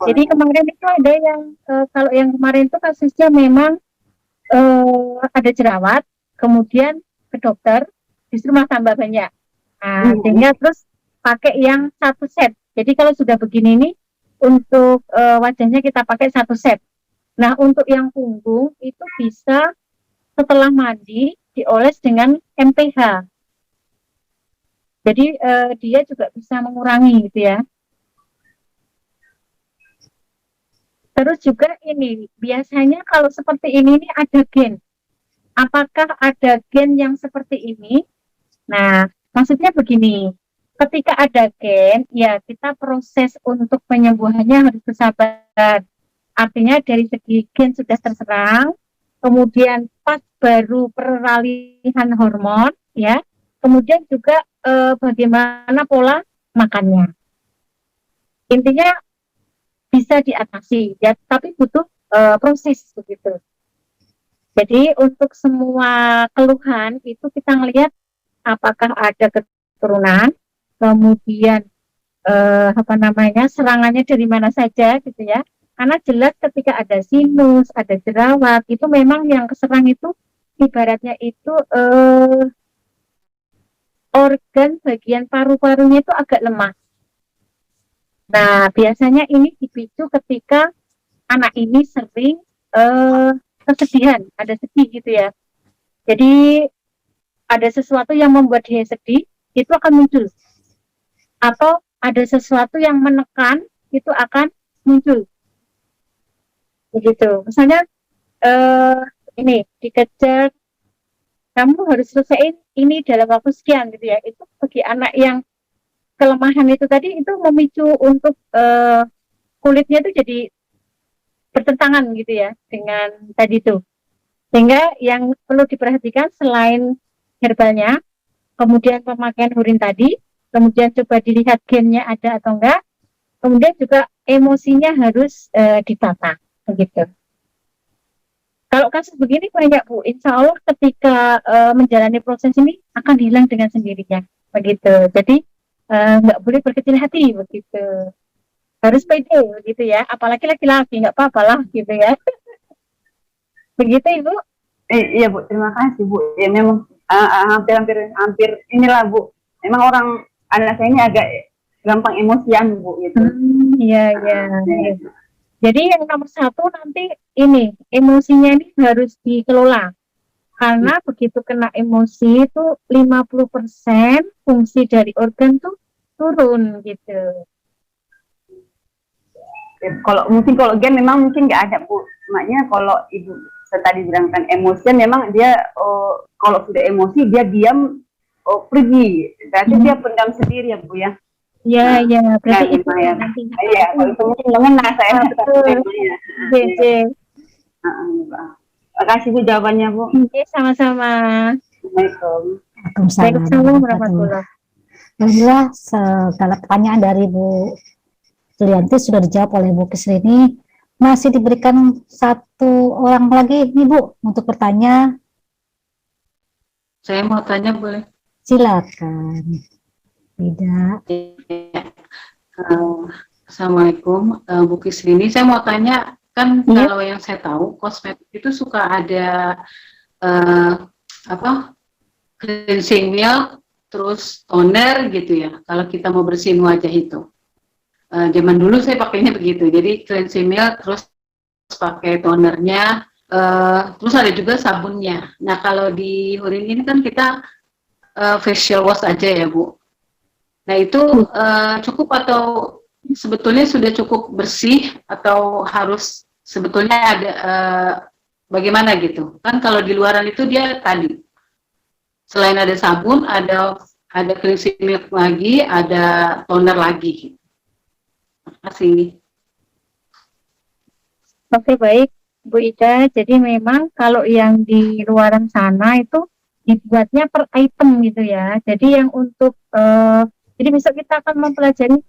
Speaker 4: Jadi kemarin itu ada yang kalau yang kemarin itu kasusnya memang ada jerawat, kemudian ke dokter justru malah tambah banyak. Nah, sehingga terus pakai yang satu set. Jadi kalau sudah begini nih, untuk wajahnya kita pakai satu set. Nah, untuk yang punggung itu bisa setelah mandi dioles dengan MPH. Jadi dia juga bisa mengurangi gitu ya. Terus juga ini, biasanya kalau seperti ini ada gen. Apakah ada gen yang seperti ini? Nah, maksudnya begini, ketika ada gen, ya kita proses untuk penyembuhannya harus bersabar. Artinya dari segi gen sudah terserang, kemudian pas baru peralihan hormon, ya, kemudian juga bagaimana pola makannya. Intinya bisa diatasi, ya, tapi butuh proses begitu. Jadi untuk semua keluhan itu kita ngelihat apakah ada keturunan, kemudian serangannya dari mana saja gitu ya. Karena jelas ketika ada sinus, ada jerawat, itu memang yang keserang itu ibaratnya itu organ bagian paru-parunya itu agak lemah. Nah, biasanya ini dipicu ketika anak ini sering kesedihan, ada sedih gitu ya. Jadi ada sesuatu yang membuat dia sedih, itu akan muncul. Atau ada sesuatu yang menekan, itu akan muncul. Begitu. Misalnya ini dikejar, kamu harus selesaiin ini dalam waktu sekian gitu ya. Itu bagi anak yang kelemahan itu tadi itu memicu untuk kulitnya itu jadi bertentangan gitu ya dengan tadi itu. Sehingga yang perlu diperhatikan selain herbalnya, kemudian pemakaian urin tadi, kemudian coba dilihat gennya ada atau enggak, kemudian juga emosinya harus ditata begitu. Kalau kasus begini banyak Bu, insya Allah ketika menjalani proses ini akan hilang dengan sendirinya begitu. Jadi nggak boleh berkecil hati begitu. Harus pede gitu ya, apalagi laki-laki, nggak apa-apa lah gitu ya. Begitu Ibu.
Speaker 7: Iya Bu, terima kasih Bu. Ya memang hampir inilah Bu. Memang anak saya ini agak gampang emosian Bu gitu.
Speaker 4: Iya. Jadi yang nomor satu nanti ini emosinya ini harus dikelola. Karena begitu kena emosi itu 50% fungsi dari organ tuh turun gitu.
Speaker 7: Kalau gen memang mungkin nggak ada Bu. Makanya kalau Ibu tadi bilangkan emosian, memang dia kalau sudah emosi dia diam, pergi. Berarti dia pendam sendiri ya Bu ya.
Speaker 4: Iya, berarti itu
Speaker 7: ya.
Speaker 4: nanti.
Speaker 7: Iya, kalau itu mungkin mengena saya. Terima kasih Bu jawabannya Bu.
Speaker 4: Oke, sama-sama.
Speaker 7: Assalamualaikum.
Speaker 4: Waalaikumsalam warahmatullahi.
Speaker 1: Alhamdulillah segala pertanyaan dari Bu Sulianti sudah dijawab oleh Bu Kisrini. Masih diberikan satu orang lagi nih Bu untuk bertanya.
Speaker 3: Saya mau tanya boleh?
Speaker 1: Silakan. Tidak.
Speaker 3: Assalamualaikum Bu Kisrini. Saya mau tanya, kan kalau yang saya tahu kosmetik itu suka ada cleansing milk, terus toner gitu ya. Kalau kita mau bersihin wajah itu. Zaman dulu saya pakainya begitu, jadi cleansing milk, terus pakai tonernya, terus ada juga sabunnya. Nah kalau di Hurin ini kan kita facial wash aja ya Bu. Nah itu cukup atau sebetulnya sudah cukup bersih, atau harus sebetulnya ada bagaimana gitu? Kan kalau di luaran itu dia tadi selain ada sabun, ada cleansing milk lagi, ada toner lagi. Terima kasih.
Speaker 4: Oke, baik Bu Ida. Jadi memang kalau yang di luaran sana itu dibuatnya per item gitu ya. Jadi yang untuk jadi besok kita akan mempelajari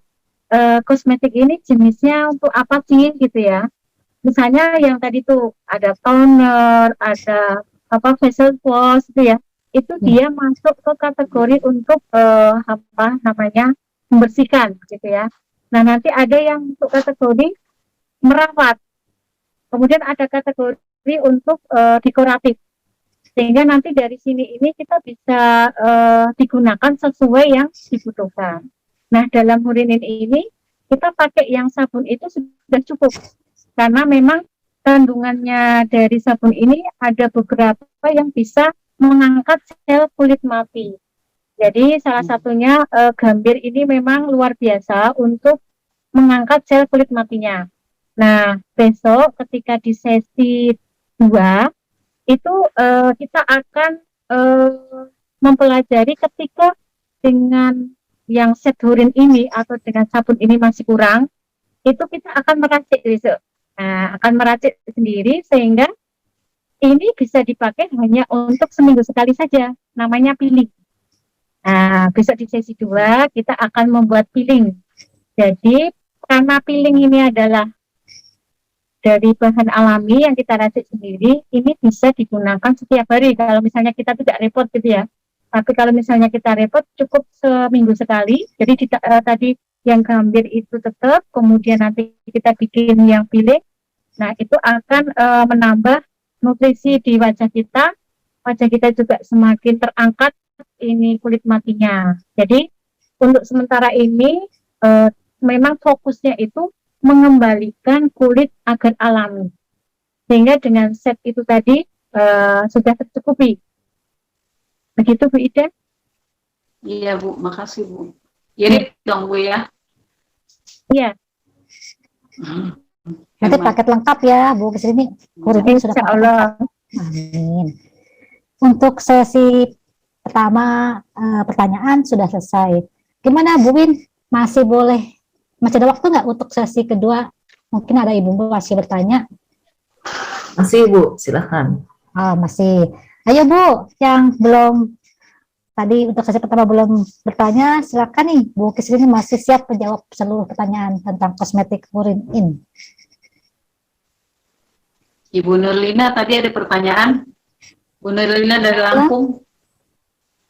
Speaker 4: kosmetik ini jenisnya untuk apa sih gitu ya. Misalnya yang tadi tuh ada toner, ada facial wash gitu ya. Itu dia masuk ke kategori untuk membersihkan gitu ya. Nah, nanti ada yang untuk kategori merawat. Kemudian ada kategori untuk dekoratif. Sehingga nanti dari sini ini kita bisa digunakan sesuai yang dibutuhkan. Nah, dalam Hurinin ini kita pakai yang sabun itu sudah cukup. Karena memang kandungannya dari sabun ini ada beberapa yang bisa mengangkat sel kulit mati. Jadi salah satunya gambir ini memang luar biasa untuk mengangkat sel kulit matinya. Nah, besok ketika di sesi 2 itu kita akan mempelajari ketika dengan yang set Hurin ini atau dengan sabun ini masih kurang, itu kita akan meracik besok. Nah, akan meracik sendiri sehingga ini bisa dipakai hanya untuk seminggu sekali saja, namanya peeling. Nah, besok di sesi 2 kita akan membuat peeling. Jadi, karena peeling ini adalah dari bahan alami yang kita racik sendiri, ini bisa digunakan setiap hari. Kalau misalnya kita tidak repot gitu ya. Tapi kalau misalnya kita repot, cukup seminggu sekali. Jadi tadi yang gambir itu tetap, kemudian nanti kita bikin yang peeling. Nah, itu akan menambah nutrisi di wajah kita juga semakin terangkat ini kulit matinya. Jadi untuk sementara ini memang fokusnya itu mengembalikan kulit agar alami. Sehingga dengan set itu tadi sudah tercukupi. Begitu Bu Ida?
Speaker 2: Iya Bu, makasih Bu. Jadi dong Bu ya.
Speaker 4: Iya.
Speaker 1: Nanti paket lengkap ya Bu kesini. Kuritnya sudah
Speaker 4: Insya
Speaker 1: paket
Speaker 4: Allah.
Speaker 1: lengkap. Amin. Untuk sesi pertama pertanyaan sudah selesai. Gimana Bu Win? Masih ada waktu nggak untuk sesi kedua? Mungkin ada Ibu masih bertanya.
Speaker 8: Masih Bu, silahkan.
Speaker 1: Oh, masih. Ayo Bu, yang belum tadi untuk sesi pertama belum bertanya, silakan nih Bu Kisri ini masih siap menjawab seluruh pertanyaan tentang kosmetik Purin In.
Speaker 2: Ibu Nurlina tadi ada pertanyaan. Bu Nurlina dari Lampung.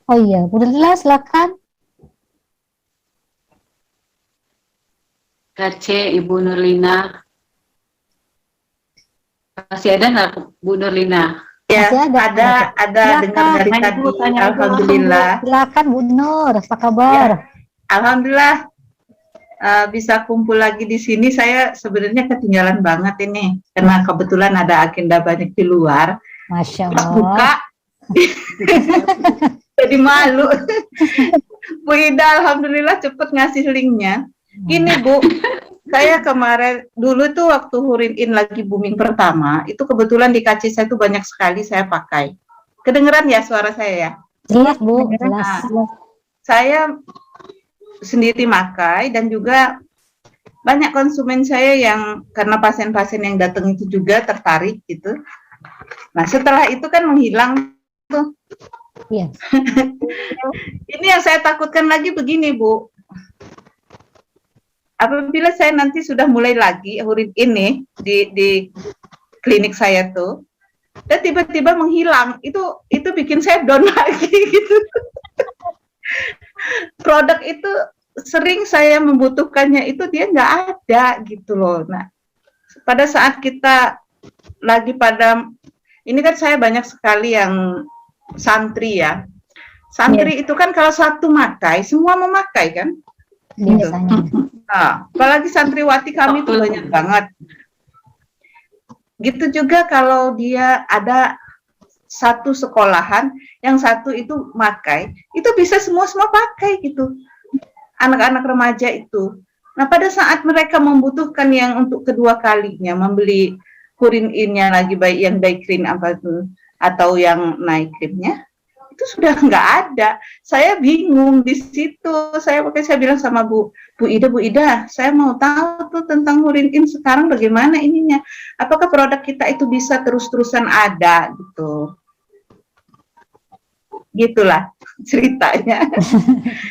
Speaker 1: Oh iya, Bu Nurlina silakan.
Speaker 2: KC Ibu Nurlina. Masih ada nggak Bu Nurlina?
Speaker 8: Ya,
Speaker 1: Masih ada.
Speaker 8: ada dengar dari
Speaker 2: Silakan.
Speaker 8: tadi.
Speaker 2: Bu, tanya aja
Speaker 8: Alhamdulillah.
Speaker 1: Silakan Bu Nur, apa kabar?
Speaker 8: Alhamdulillah bisa kumpul lagi di sini. Saya sebenarnya ketinggalan banget ini karena kebetulan ada agenda banyak di luar.
Speaker 1: Masya
Speaker 8: Pas
Speaker 1: Allah.
Speaker 8: buka, jadi malu. Bu Ida, alhamdulillah cepet ngasih linknya. Gini Bu, saya kemarin dulu tuh waktu Hurin In lagi booming pertama, itu kebetulan di KC saya tuh banyak sekali saya pakai. Kedengeran ya suara saya ya?
Speaker 1: Jelas Bu, jelas.
Speaker 8: Saya sendiri pakai dan juga banyak konsumen saya yang karena pasien-pasien yang datang itu juga tertarik gitu. Nah setelah itu kan menghilang tuh.
Speaker 1: Iya.
Speaker 8: Ini yang saya takutkan lagi begini Bu. Apabila saya nanti sudah mulai lagi Hurin ini di klinik saya tuh, dan tiba-tiba menghilang, itu bikin saya down lagi gitu. Produk itu sering saya membutuhkannya itu dia nggak ada gitu loh. Nah, pada saat kita lagi ini kan saya banyak sekali yang santri ya. Santri itu kan kalau satu makai, semua memakai kan?
Speaker 1: Biasanya.
Speaker 8: Nah, apalagi santriwati kami itu banyak banget. Gitu juga kalau dia ada satu sekolahan, yang satu itu makai, itu bisa semua pakai gitu. Anak-anak remaja itu. Nah, pada saat mereka membutuhkan yang untuk kedua kalinya membeli Hurin In-nya lagi, baik yang day cream apa itu atau yang night cream-nya, itu sudah nggak ada. Saya bingung di situ. Saya bilang sama Bu Ida, saya mau tahu tuh tentang Hurin In sekarang bagaimana ininya. Apakah produk kita itu bisa terus-terusan ada gitu. Gitulah ceritanya.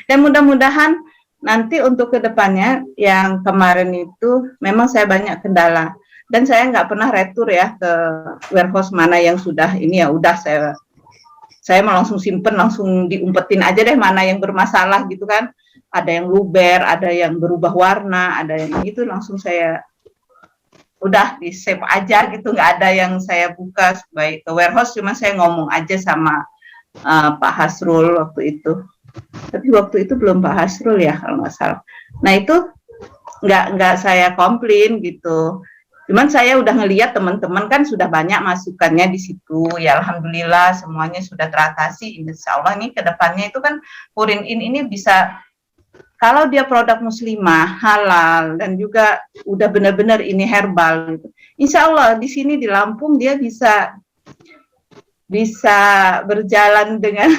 Speaker 8: Dan mudah-mudahan nanti untuk kedepannya yang kemarin itu memang saya banyak kendala. Dan saya nggak pernah retur ya ke warehouse mana yang sudah ini ya udah saya mau langsung simpen, langsung diumpetin aja deh mana yang bermasalah gitu kan. Ada yang luber, ada yang berubah warna, ada yang itu langsung saya udah di save aja gitu, nggak ada yang saya buka baik ke warehouse, cuma saya ngomong aja sama Pak Hasrul waktu itu. Tapi waktu itu belum Pak Hasrul ya kalau nggak salah. Nah itu nggak saya komplain gitu. Cuman saya udah ngelihat teman-teman kan sudah banyak masukannya di situ. Ya alhamdulillah semuanya sudah teratasi. Insya Allah nih kedepannya itu kan Hurin In ini bisa, kalau dia produk muslimah, halal, dan juga udah benar-benar ini herbal gitu. Insya Allah di sini di Lampung dia bisa berjalan dengan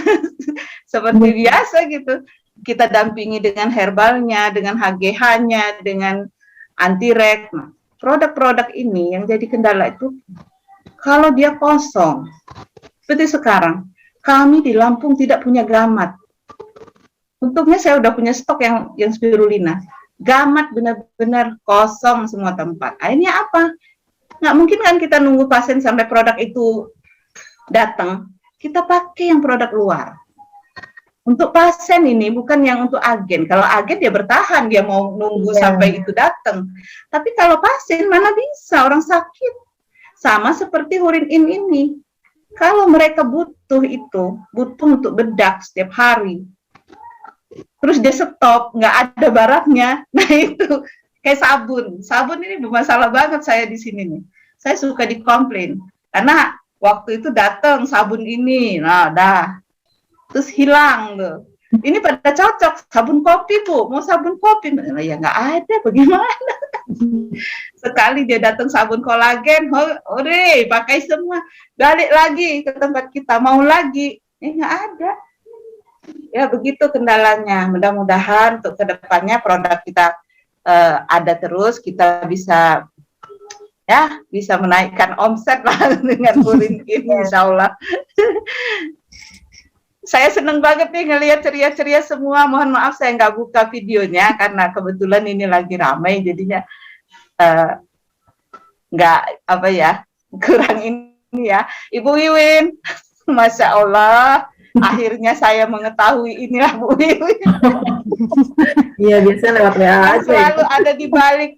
Speaker 8: seperti biasa gitu. Kita dampingi dengan herbalnya, dengan HGH-nya, dengan anti-rek. Nah, produk-produk ini yang jadi kendala itu Kalau dia kosong, seperti sekarang, kami di Lampung tidak punya gamat. Untungnya saya udah punya stok yang spirulina. Gamat benar-benar kosong semua tempat. Akhirnya apa? Nggak mungkin kan kita nunggu pasien sampai produk itu datang. Kita pakai yang produk luar. Untuk pasien ini bukan yang untuk agen. Kalau agen dia bertahan, dia mau nunggu sampai itu datang. Tapi kalau pasien mana bisa, orang sakit. Sama seperti Hurin-In ini. Kalau mereka butuh untuk bedak setiap hari. Terus dia stop, nggak ada barangnya. Nah itu kayak sabun. Sabun ini bermasalah banget saya di sini nih. Saya suka dikomplain karena waktu itu datang sabun ini, nah dah, terus hilang tuh. Ini pada cocok sabun kopi Bu, mau sabun kopi, nah, ya nggak ada, bagaimana? Sekali dia datang sabun kolagen, ore pakai semua, balik lagi ke tempat kita, mau lagi, nggak ada. Ya begitu kendalanya. Mudah-mudahan untuk kedepannya produk kita ada terus, kita bisa menaikkan omset lah dengan Hurin-In, insya Allah. Saya seneng banget nih ngelihat ceria-ceria semua. Mohon maaf saya nggak buka videonya karena kebetulan ini lagi ramai, jadinya nggak kurang ini ya. Ibu Wiwin, Masya Allah. Akhirnya saya mengetahui inilah Bu Wiwin.
Speaker 9: Iya, biasa lewat WA aja.
Speaker 8: Selalu ada di balik.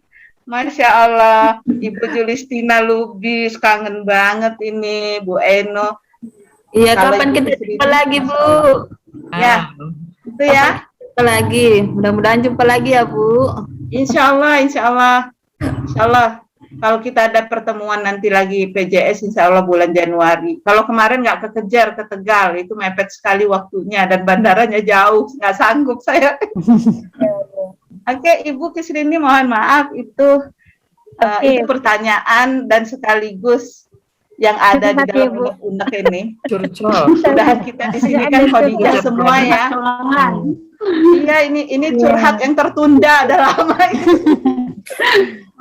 Speaker 8: Masya Allah, Ibu Julistina Lubis, kangen banget ini, Bu Eno.
Speaker 9: Iya,
Speaker 8: Kalau
Speaker 9: kapan
Speaker 8: Ibu
Speaker 9: kita
Speaker 8: Sri-
Speaker 9: jumpa lagi, Bu?
Speaker 8: Ya, itu ya.
Speaker 9: Jumpa lagi. Mudah-mudahan jumpa lagi ya, Bu.
Speaker 8: Insya Allah, insya Allah. Insya Allah. Kalau kita ada pertemuan nanti lagi PJS, insya Allah bulan Januari. Kalau kemarin nggak kekejar ke Tegal, itu mepet sekali waktunya dan bandaranya jauh, nggak sanggup saya. Oke, Ibu Kisrini, mohon maaf itu pertanyaan dan sekaligus yang ada di dalam undang-undang ini.
Speaker 9: Curcol.
Speaker 8: Sudah kita di sini kan Khadijah semua ya. Iya, ini curhat yang tertunda udah lama.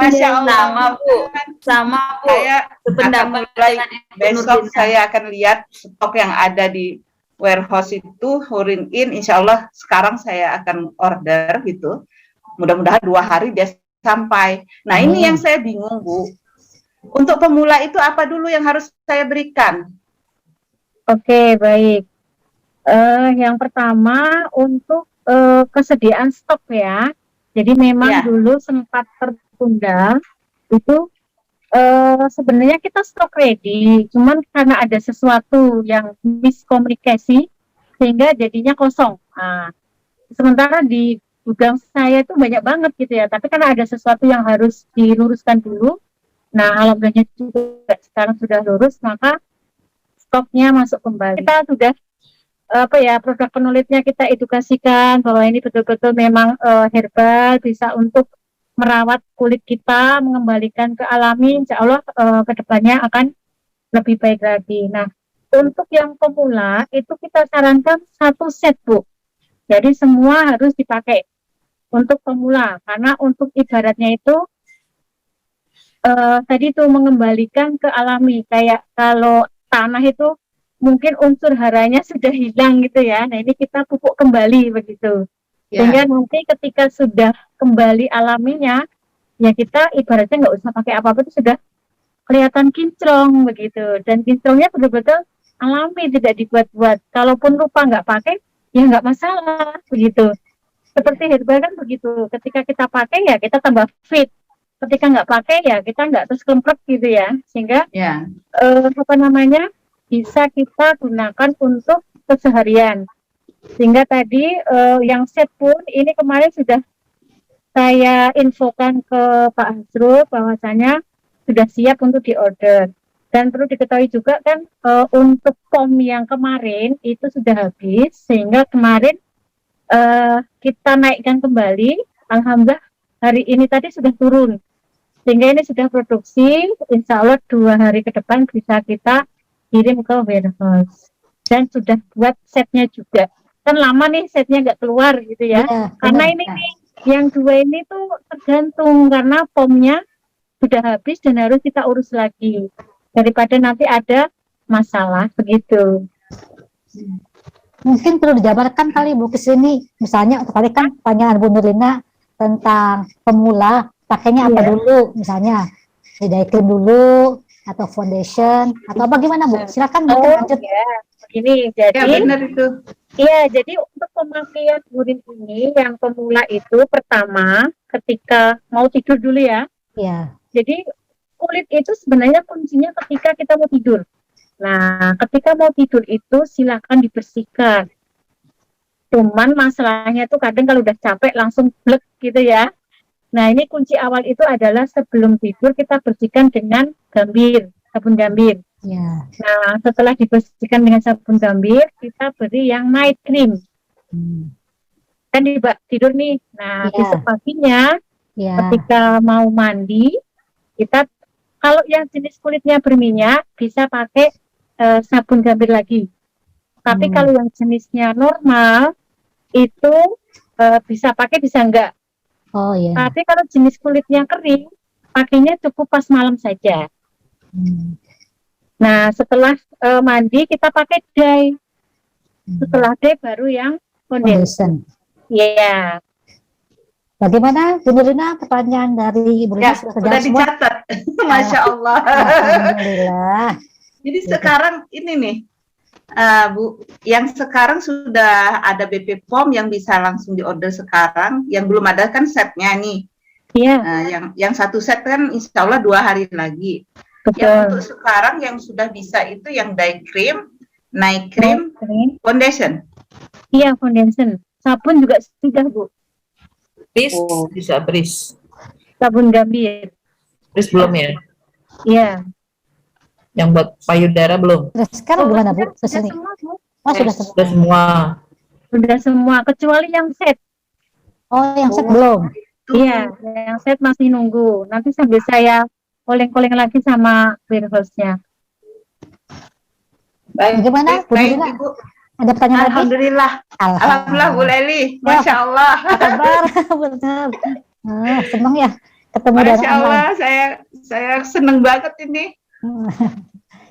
Speaker 8: Masya Allah.
Speaker 9: Sama, Bu. Sama, Bu.
Speaker 8: Saya akan mulai besok saya akan lihat stok yang ada di warehouse itu Hurin-In. Insya Allah sekarang saya akan order gitu. Mudah-mudahan 2 hari dia sampai. Nah ini yang saya bingung Bu. Untuk pemula itu apa dulu yang harus saya berikan?
Speaker 4: Oke, baik. Yang pertama untuk kesediaan stok ya. Jadi memang dulu sempat tertunda itu sebenarnya kita stok ready, cuman karena ada sesuatu yang miskomunikasi sehingga jadinya kosong. Nah, sementara di gudang saya itu banyak banget gitu ya, tapi karena ada sesuatu yang harus diluruskan dulu. Nah, alhamdulillah juga sekarang sudah lurus, maka stoknya masuk kembali. Kita sudah produk penulitnya kita edukasikan bahwa ini betul-betul memang herbal, bisa untuk merawat kulit kita, mengembalikan ke alami, insya Allah kedepannya akan lebih baik lagi. Nah, untuk yang pemula itu kita sarankan 1 set Bu, jadi semua harus dipakai untuk pemula, karena untuk ibaratnya itu tadi itu mengembalikan ke alami, kayak kalau tanah itu mungkin unsur haranya sudah hilang gitu ya. Nah ini kita pupuk kembali begitu. Sehingga nanti ketika sudah kembali alaminya, ya kita ibaratnya nggak usah pakai apa-apa itu sudah kelihatan kinclong begitu. Dan kinclongnya betul-betul alami, tidak dibuat-buat. Kalaupun lupa nggak pakai, ya nggak masalah begitu. Seperti herbal kan begitu. Ketika kita pakai ya kita tambah fit. Ketika nggak pakai ya kita nggak terus klemprek gitu ya. Sehingga bisa kita gunakan untuk keseharian. Sehingga tadi yang set pun ini kemarin sudah saya infokan ke Pak Hasrul bahwasanya sudah siap untuk diorder. Dan perlu diketahui juga kan untuk POM yang kemarin itu sudah habis, sehingga kemarin kita naikkan kembali. Alhamdulillah hari ini tadi sudah turun. Sehingga ini sudah produksi, insya Allah 2 hari ke depan bisa kita kirim ke warehouse. Dan sudah buat setnya juga. Kan lama nih setnya nggak keluar gitu ya. Karena ini nih, yang 2 ini tuh tergantung karena POM-nya sudah habis dan harus kita urus lagi. daripada nanti ada masalah begitu.
Speaker 1: Mungkin perlu dijabarkan kali Bu ke sini. Misalnya tadi kan pertanyaan Bu Nurlina tentang pemula pakainya apa dulu, misalnya di dye cream dulu atau foundation atau apa gimana Bu? Silakan mungkin lanjut.
Speaker 4: Ya, begini. Jadi
Speaker 8: Ya benar itu.
Speaker 4: iya, jadi untuk pemakaian urin ini yang pemula itu pertama ketika mau tidur dulu ya.
Speaker 1: Iya.
Speaker 4: Jadi kulit itu sebenarnya kuncinya ketika kita mau tidur. Nah, ketika mau tidur itu silakan dibersihkan. Cuman masalahnya tuh kadang kalau udah capek langsung blek gitu ya. Nah, ini kunci awal itu adalah sebelum tidur kita bersihkan dengan gambir, sabun gambir.
Speaker 1: Iya.
Speaker 4: Nah, setelah dibersihkan dengan sabun gambir, kita beri yang night cream. Kan tidur nih. Nah, besok paginya ketika mau mandi, kita kalau yang jenis kulitnya berminyak bisa pakai sabun gambir lagi. Tapi kalau yang jenisnya normal itu bisa pakai bisa enggak.
Speaker 1: Oh iya.
Speaker 4: Tapi kalau jenis kulitnya kering, pakainya cukup pas malam saja. Nah, setelah mandi kita pakai dye. Setelah dye baru yang foundation. Iya.
Speaker 1: Bagaimana Bu Nurlina, pertanyaan dari Ibu Rina sudah
Speaker 8: Sudah dicatat. Masya Allah.
Speaker 1: Alhamdulillah.
Speaker 8: Jadi sekarang ini nih, Bu, yang sekarang sudah ada BP POM yang bisa langsung diorder sekarang, yang belum ada kan setnya nih.
Speaker 4: Iya.
Speaker 8: Yang satu set kan insya Allah 2 hari lagi.
Speaker 4: Betul.
Speaker 8: Yang untuk sekarang yang sudah bisa itu yang dye cream, night cream, foundation.
Speaker 4: Iya, foundation. Sabun juga sudah, Bu.
Speaker 9: Bisa bris.
Speaker 4: Sabun gambir.
Speaker 9: Bris belum ya?
Speaker 4: Iya.
Speaker 9: Yang buat payudara belum?
Speaker 1: Sekarang gimana Bu?
Speaker 4: Sudah
Speaker 1: Kesini.
Speaker 4: semua, Bu.
Speaker 1: Oh sudah semua.
Speaker 9: Sudah semua.
Speaker 4: Sudah semua, kecuali yang set.
Speaker 1: Oh yang set belum?
Speaker 4: Iya, yang set masih nunggu. Nanti sambil saya koleng-koleng lagi sama warehouse-nya.
Speaker 1: Bagaimana Bu Nurlina?
Speaker 8: Ibu.
Speaker 1: Ada pertanyaan lagi?
Speaker 8: Alhamdulillah. Alhamdulillah Bu Leli. Masya Allah.
Speaker 1: Kabar, benar. Senang ya ketemu dari
Speaker 8: Masya Allah, saya seneng banget ini.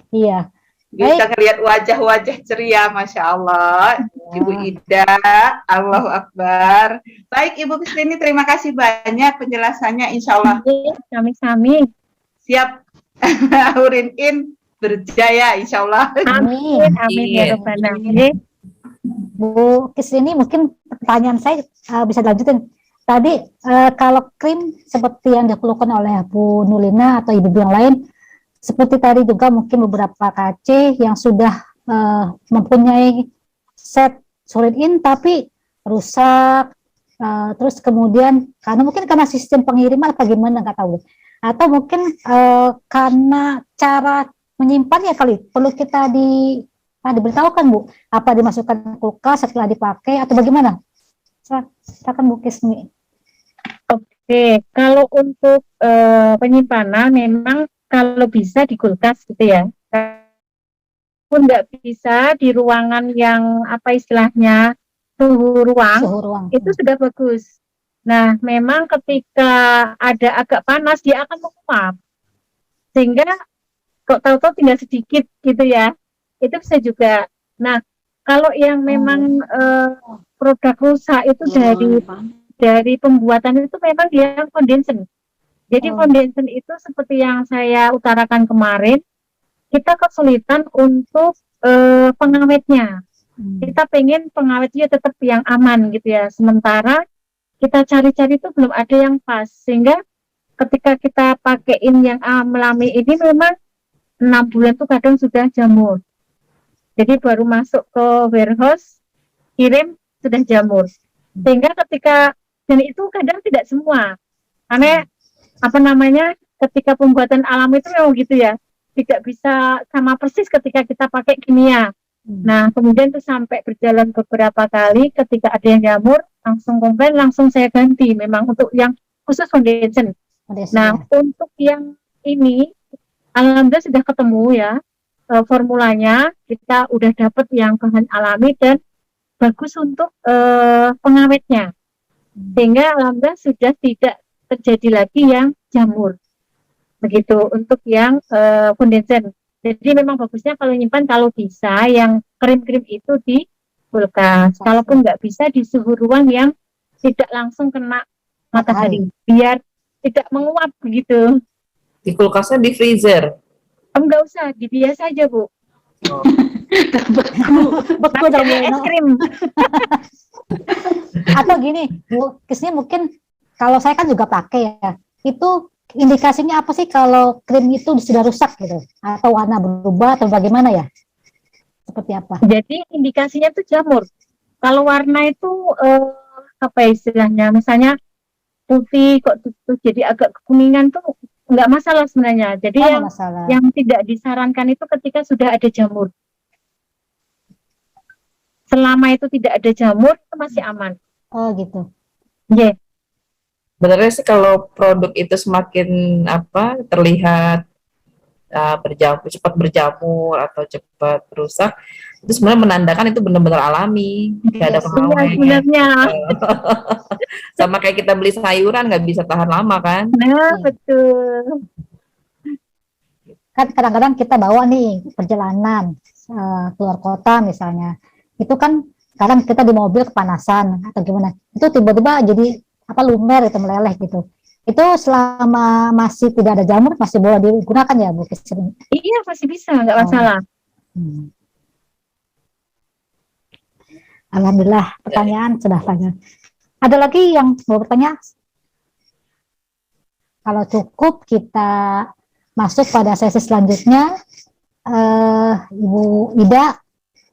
Speaker 1: Iya.
Speaker 8: Bisa ngelihat wajah-wajah ceria, Masya Allah. Ibu Ida, Allahu Akbar. Baik Ibu Kristina, terima kasih banyak penjelasannya, Insya Allah.
Speaker 4: Sami-sami.
Speaker 8: Siap. Urin in berjaya, Insya Allah.
Speaker 4: Amin, amin ya Rabbal alamin.
Speaker 1: Bu Kristina, mungkin pertanyaan saya bisa dilanjutin. Tadi kalau krim seperti yang dikeluhkan oleh Bu Nurlina atau ibu yang lain, seperti tadi juga mungkin beberapa KC yang sudah mempunyai set solid in tapi rusak, terus kemudian karena sistem pengiriman apa gimana nggak tahu, atau mungkin karena cara menyimpan ya kali perlu kita diberitahukan Bu, apa dimasukkan kulkas setelah dipakai atau bagaimana? Silakan Bu Kismi.
Speaker 4: Oke, kalau untuk penyimpanan memang kalau bisa di kulkas gitu ya. Pun nggak bisa di ruangan yang apa istilahnya suhu ruang. Itu sudah bagus. Nah, memang ketika ada agak panas dia akan menguap. Sehingga kok tahu-tahu tinggal sedikit gitu ya. Itu bisa juga. Nah, kalau yang memang produk rusak itu dari pembuatan itu memang dia foundation. Jadi foundation itu seperti yang saya utarakan kemarin, kita kesulitan untuk pengawetnya. Kita pengen pengawetnya tetap yang aman gitu ya. Sementara kita cari-cari itu belum ada yang pas. Sehingga ketika kita pakaiin yang melami ini memang 6 bulan tuh kadang sudah jamur. Jadi baru masuk ke warehouse, kirim sudah jamur. Sehingga ketika, dan itu kadang tidak semua. Karena ketika pembuatan alami itu memang gitu ya, tidak bisa sama persis ketika kita pakai kimia. Nah, kemudian itu sampai berjalan beberapa kali, ketika ada yang jamur, langsung komplain, langsung saya ganti, memang untuk yang khusus foundation. Nah, untuk yang ini, alhamdulillah sudah ketemu ya, formulanya, kita udah dapat yang bahan alami dan bagus untuk pengawetnya. Sehingga alhamdulillah sudah tidak terjadi lagi yang jamur. begitu untuk yang kondenser. Jadi memang bagusnya kalau nyimpan kalau bisa yang krim-krim itu di kulkas. Kalaupun nggak bisa di suhu ruang yang tidak langsung kena matahari, biar tidak menguap begitu.
Speaker 9: Di kulkasnya di freezer.
Speaker 4: Enggak usah, di biasa aja Bu.
Speaker 1: Betul dong, Bu
Speaker 4: Es
Speaker 1: Eno.
Speaker 4: krim.
Speaker 1: Atau gini, Bu, kesini mungkin kalau saya kan juga pakai ya, itu indikasinya apa sih kalau krim itu sudah rusak gitu, atau warna berubah atau bagaimana ya? Seperti apa?
Speaker 4: Jadi indikasinya itu jamur. Kalau warna itu apa istilahnya? Misalnya putih kok tuh jadi agak kekuningan tuh nggak masalah sebenarnya. Jadi
Speaker 1: Oh, masalah.
Speaker 4: yang tidak disarankan itu ketika sudah ada jamur. Selama itu tidak ada jamur itu masih aman.
Speaker 1: Oh gitu.
Speaker 4: Yeah.
Speaker 9: Sebenarnya sih kalau produk itu semakin terlihat cepat berjamur atau cepat rusak, itu sebenarnya menandakan itu benar-benar alami, nggak ada pengawet.
Speaker 4: Sebenarnya.
Speaker 9: Sama kayak kita beli sayuran nggak bisa tahan lama kan?
Speaker 4: Nah, betul.
Speaker 1: Kan kadang-kadang kita bawa nih perjalanan keluar kota misalnya, itu kan kadang kita di mobil kepanasan atau gimana, itu tiba-tiba jadi lumer itu meleleh gitu. Itu selama masih tidak ada jamur masih boleh digunakan ya Bu?
Speaker 4: Iya masih bisa, nggak masalah.
Speaker 1: Alhamdulillah, pertanyaan sudah banyak. Ada lagi yang mau bertanya? Kalau cukup kita masuk pada sesi selanjutnya. Ibu Ida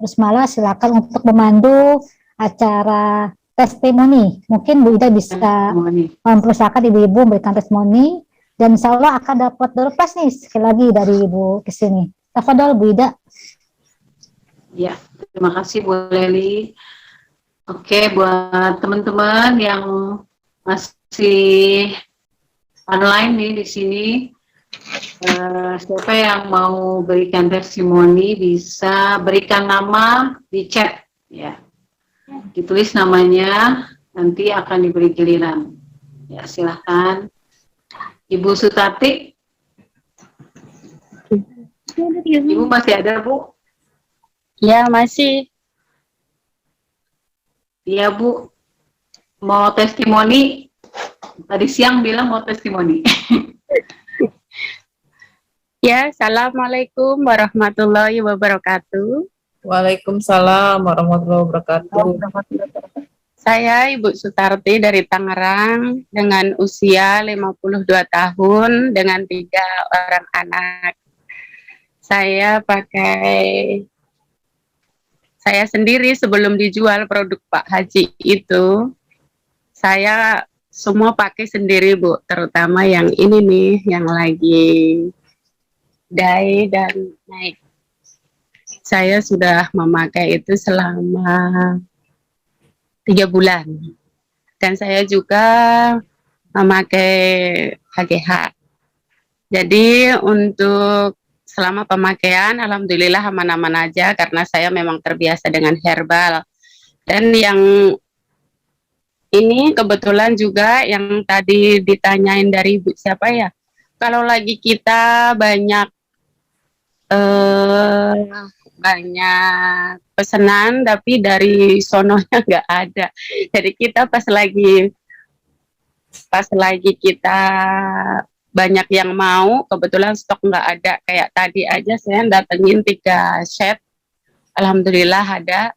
Speaker 1: Rusmala silakan untuk memandu acara testimoni. Mungkin Bu Ida bisa mempersilakan ibu-ibu memberikan testimoni, dan insya Allah akan dapat door prize nih sekali lagi dari Ibu kesini. Tafadhol Bu Ida.
Speaker 2: Ya, terima kasih Bu Leli. Oke, buat teman-teman yang masih online nih di sini, siapa yang mau berikan testimoni bisa berikan nama di chat, ya. Ditulis namanya, nanti akan diberi giliran. Ya, silahkan. Ibu Sutati. Ibu masih ada, Bu?
Speaker 6: Ya, masih.
Speaker 2: Iya, Bu. Mau testimoni? Tadi siang bilang mau testimoni.
Speaker 6: Ya, Assalamualaikum warahmatullahi wabarakatuh.
Speaker 9: Waalaikumsalam warahmatullahi wabarakatuh.
Speaker 6: Saya Ibu Sutarti dari Tangerang dengan usia 52 tahun dengan 3 orang anak. Saya sendiri sebelum dijual produk Pak Haji itu, saya semua pakai sendiri Bu, terutama yang ini nih, yang lagi dai dan naik. Saya sudah memakai itu selama 3 bulan. Dan saya juga memakai HGH. Jadi untuk selama pemakaian, alhamdulillah aman-aman aja karena saya memang terbiasa dengan herbal. Dan yang ini kebetulan juga yang tadi ditanyain dari Ibu siapa ya? Kalau lagi kita banyak pesanan tapi dari sononya nggak ada. Jadi kita pas lagi kita banyak yang mau, kebetulan stok nggak ada. Kayak tadi aja saya datengin 3 set, alhamdulillah ada.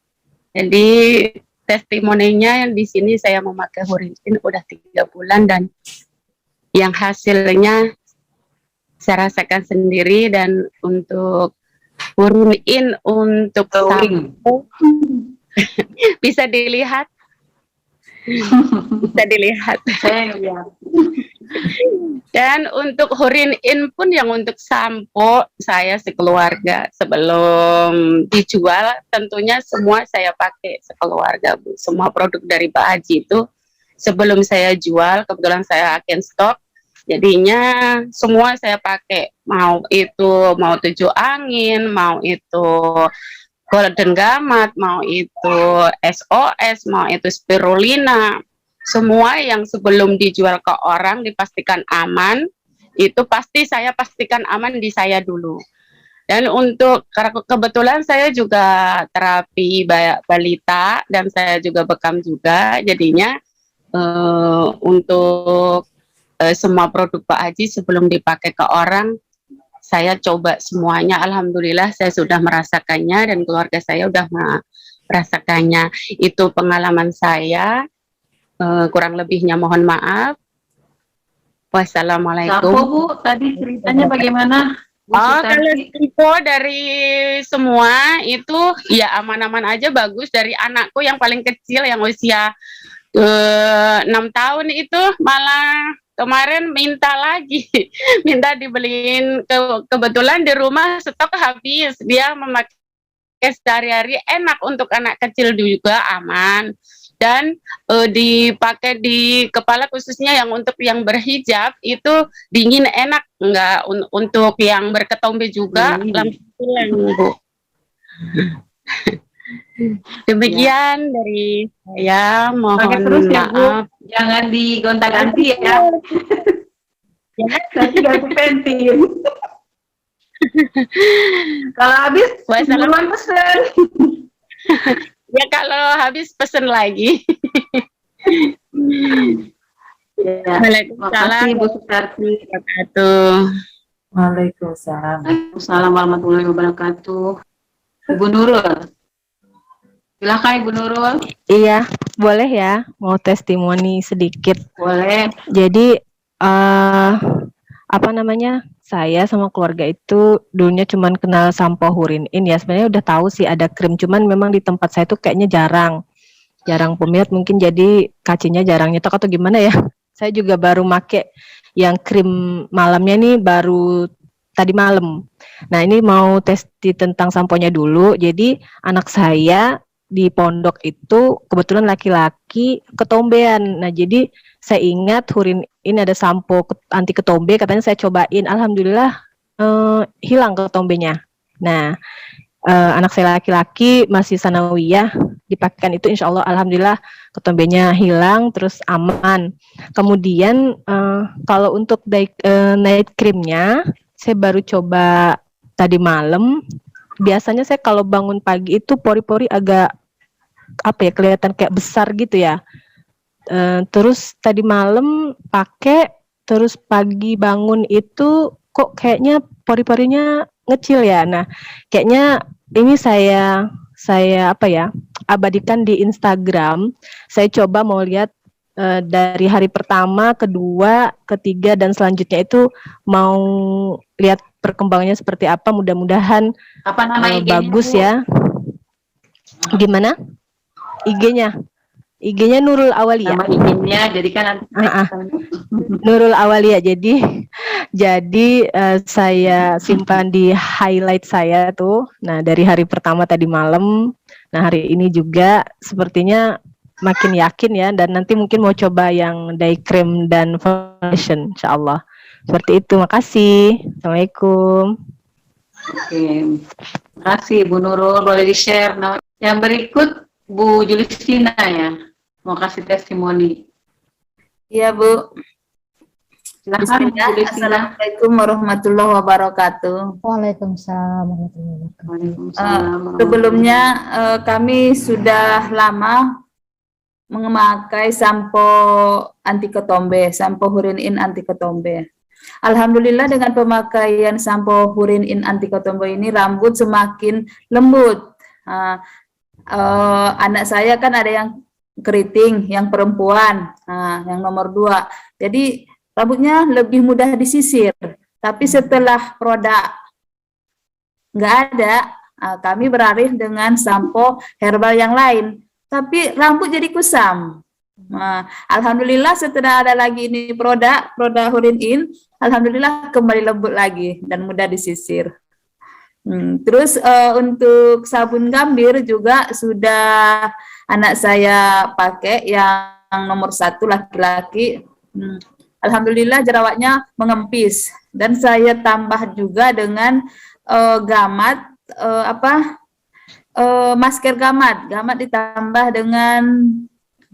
Speaker 6: Jadi testimoninya yang di sini saya memakai Hurin-In udah 3 bulan dan yang hasilnya saya rasakan sendiri. Dan untuk Hurin-In untuk sampo bisa dilihat. Bisa dilihat. Dan untuk Hurin-In pun yang untuk sampo, saya sekeluarga sebelum dijual tentunya semua saya pakai sekeluarga Bu. Semua produk dari Pak Haji itu sebelum saya jual, kebetulan saya agen stok, jadinya semua saya pakai, mau 7 angin, mau itu Golden Gamat, mau itu SOS, mau itu Spirulina, semua yang sebelum dijual ke orang dipastikan aman, itu pasti saya pastikan aman di saya dulu. Dan untuk kebetulan saya juga terapi balita dan saya juga bekam juga, jadinya untuk semua produk Pak Haji sebelum dipakai ke orang, saya coba semuanya. Alhamdulillah saya sudah merasakannya dan keluarga saya sudah merasakannya. Itu pengalaman saya. Kurang lebihnya mohon maaf. Wassalamualaikum.
Speaker 2: Sampo Bu, tadi ceritanya bagaimana? Bu
Speaker 6: Kalau
Speaker 2: Sutarti?
Speaker 6: info dari semua itu ya aman-aman aja, bagus. Dari anakku yang paling kecil yang usia 6 tahun itu malah kemarin minta lagi, minta dibeliin. Kebetulan di rumah stok habis, dia memakai sehari-hari, enak untuk anak kecil juga, aman. Dan dipakai di kepala khususnya yang untuk yang berhijab itu dingin, enak, enggak untuk yang berketombe juga langsung pulang, Bu. Demikian dari saya, mohon
Speaker 2: Pakai terus ya Bu,
Speaker 6: maaf.
Speaker 2: jangan digonta-ganti ya. Nanti ganti pentin. Kalau habis, buruan pesen.
Speaker 6: Ya kalau habis pesen lagi.
Speaker 2: Ya,
Speaker 6: Waalaikumsalam
Speaker 2: makasih Bu Sutarti.
Speaker 9: Waalaikumsalam.
Speaker 2: Waalaikumsalam warahmatullahi wabarakatuh. Ibu Nurul. Silakan Ibu Nurul.
Speaker 5: Iya, boleh ya, mau testimoni sedikit.
Speaker 2: Boleh.
Speaker 5: Jadi apa namanya? Saya sama keluarga itu dulunya cuman kenal sampo Hurin In ya. Sebenarnya udah tahu sih ada krim, cuman memang di tempat saya tuh kayaknya jarang peminat, mungkin jadi kacinya jarang nyetok atau gimana ya. Saya juga baru make yang krim malamnya nih baru tadi malam. Nah, ini mau tes tentang samponya dulu. Jadi anak saya di pondok itu kebetulan laki-laki ketombean. Nah, jadi saya ingat Hurin In ada sampo anti ketombe, katanya saya cobain, alhamdulillah hilang ketombenya. Nah, anak saya laki-laki masih sanawiyah, dipakaikan itu insya Allah alhamdulillah ketombenya hilang terus aman. Kemudian kalau untuk night creamnya saya baru coba tadi malam. Biasanya saya kalau bangun pagi itu pori-pori agak apa ya, kelihatan kayak besar gitu ya. Terus tadi malam pakai, terus pagi bangun itu kok kayaknya pori-porinya ngecil ya. Nah, kayaknya ini saya apa ya, abadikan di Instagram. Saya coba mau lihat dari hari pertama, kedua, ketiga dan selanjutnya itu mau lihat perkembangannya seperti apa. Mudah-mudahan
Speaker 2: Apa nama IG-nya,
Speaker 5: bagus
Speaker 2: Bu?
Speaker 5: ya. Gimana? IG-nya Nurul Awalia.
Speaker 2: Nama IG-nya, jadi kan nanti
Speaker 5: Nurul Awalia. Jadi saya simpan di highlight saya tuh. Nah, dari hari pertama tadi malam. Nah, hari ini juga sepertinya makin yakin ya, dan nanti mungkin mau coba yang day cream dan foundation insyaallah. Seperti itu. Makasih. Assalamualaikum.
Speaker 2: Oke. Terima kasih Bu Nurul, boleh di-share. Nah, yang berikut Bu Julistina ya, mau kasih testimoni.
Speaker 10: Iya Bu.
Speaker 2: Silakan Bu
Speaker 10: Bismillah.
Speaker 2: Julistina.
Speaker 10: Assalamualaikum warahmatullahi wabarakatuh.
Speaker 1: Waalaikumsalam warahmatullahi wabarakatuh.
Speaker 2: Waalaikumsalam.
Speaker 10: Sebelumnya kami sudah lama memakai sampo anti ketombe, sampo Hurin In anti ketombe. Alhamdulillah dengan pemakaian sampo Hurin In anti ketombe ini rambut semakin lembut. Anak saya kan ada yang keriting, yang perempuan, yang nomor 2. Jadi rambutnya lebih mudah disisir. Tapi setelah produk nggak ada, kami beralih dengan sampo herbal yang lain. Tapi rambut jadi kusam. Alhamdulillah setelah ada lagi ini produk Hurin In, alhamdulillah kembali lembut lagi dan mudah disisir. Terus untuk sabun gambir juga sudah anak saya pakai yang nomor 1 laki-laki. Alhamdulillah jerawatnya mengempis, dan saya tambah juga dengan gamat masker gamat ditambah dengan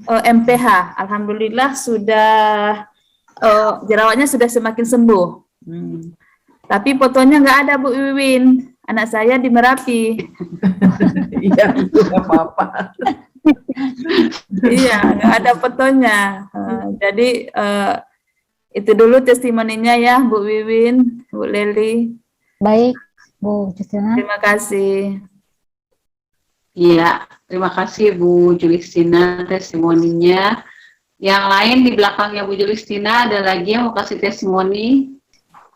Speaker 10: MPH. Alhamdulillah sudah jerawatnya sudah semakin sembuh. Tapi fotonya nggak ada Bu Wiwin. Anak saya di Merapi.
Speaker 9: Iya, itu nggak apa-apa.
Speaker 10: Iya, nggak ada fotonya. Jadi itu dulu testimoninya ya Bu Wiwin, Bu Leli.
Speaker 1: Baik, Bu Justina.
Speaker 10: Terima kasih.
Speaker 2: Iya, terima kasih Bu Julistina testimoninya. Yang lain di belakangnya Bu Julistina ada lagi yang mau kasih testimoni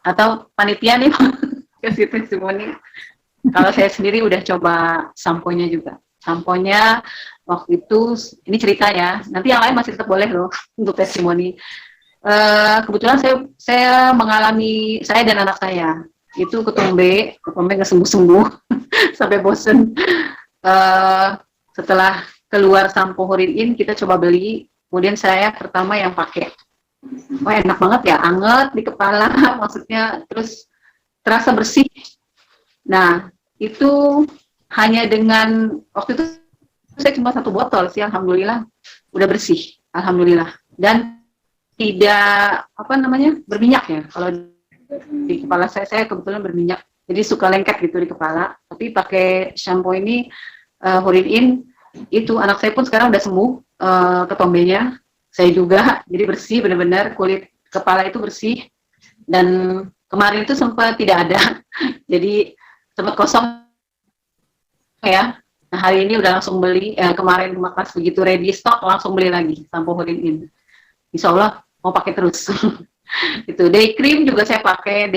Speaker 2: atau panitia nih mau kasih testimoni. Kalau saya sendiri udah coba samponya juga. Samponya waktu itu, ini cerita ya. Nanti yang lain masih tetap boleh loh untuk testimoni. Kebetulan saya mengalami, saya dan anak saya itu ketombe nggak sembuh-sembuh sampai bosen. Setelah keluar sampo Hurin, kita coba beli. Kemudian saya pertama yang pakai. Wah, enak banget ya, anget di kepala, maksudnya terus terasa bersih. Nah, itu hanya dengan waktu itu saya cuma 1 botol sih, alhamdulillah udah bersih, alhamdulillah. Dan tidak berminyak ya. Kalau di kepala saya kebetulan berminyak, jadi suka lengket gitu di kepala. Tapi pakai shampoo ini Hurin, itu anak saya pun sekarang udah sembuh ketombenya. Saya juga, jadi bersih benar-benar, kulit kepala itu bersih. Dan kemarin itu sempat tidak ada, jadi sempat kosong ya. Nah, hari ini udah langsung beli. Kemarin pas begitu ready stock langsung beli lagi sampo Hurin. Insya Allah mau pakai terus. Itu day cream juga saya pakai.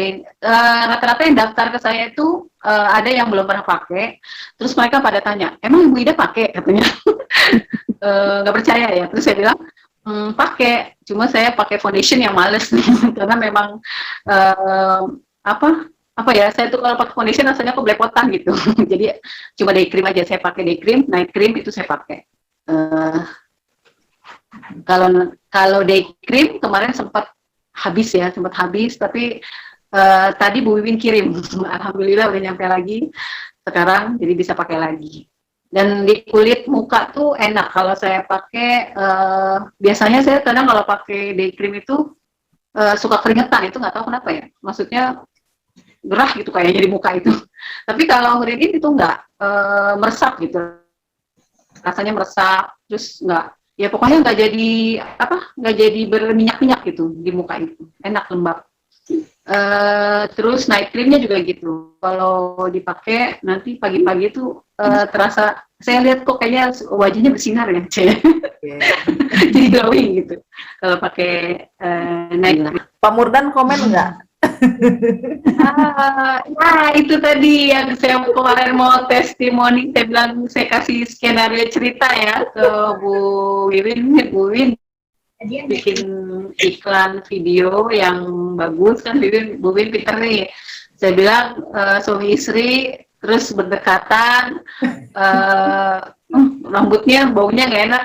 Speaker 2: Rata-rata yang daftar ke saya itu ada yang belum pernah pakai. Terus mereka pada tanya, emang Ibu Ida pakai, katanya. Nggak percaya ya. Terus saya bilang pakai. Cuma saya pakai foundation yang males karena memang saya tuh kalau pakai foundation rasanya aku belepotan gitu. Jadi cuma day cream aja saya pakai, day cream, night cream itu saya pakai. Kalau day cream kemarin sempat habis, tapi tadi Bu Wiwin kirim, alhamdulillah udah nyampe lagi sekarang, jadi bisa pakai lagi. Dan di kulit muka tuh enak kalau saya pakai. Biasanya saya kadang kalau pakai day cream itu suka keringetan, itu nggak tahu kenapa ya. Maksudnya gerah gitu kayaknya di muka itu. Tapi kalau Hurin itu nggak meresap gitu, rasanya meresap, terus nggak, ya pokoknya nggak jadi berminyak-minyak gitu di muka itu, enak lembab. Terus night creamnya juga gitu, kalau dipakai nanti pagi-pagi itu terasa, saya lihat kok kayaknya wajahnya bersinar ya, jadi glowing gitu kalau pakai night cream.
Speaker 9: Pak Murdan komen nggak?
Speaker 2: Nah itu tadi yang saya kemarin mau testimoni, saya bilang saya kasih skenario cerita ya ke Bu Wiwin bikin iklan video yang bagus kan. Bu Wiwin pinter nih. Saya bilang suami istri terus berdekatan, rambutnya baunya nggak enak.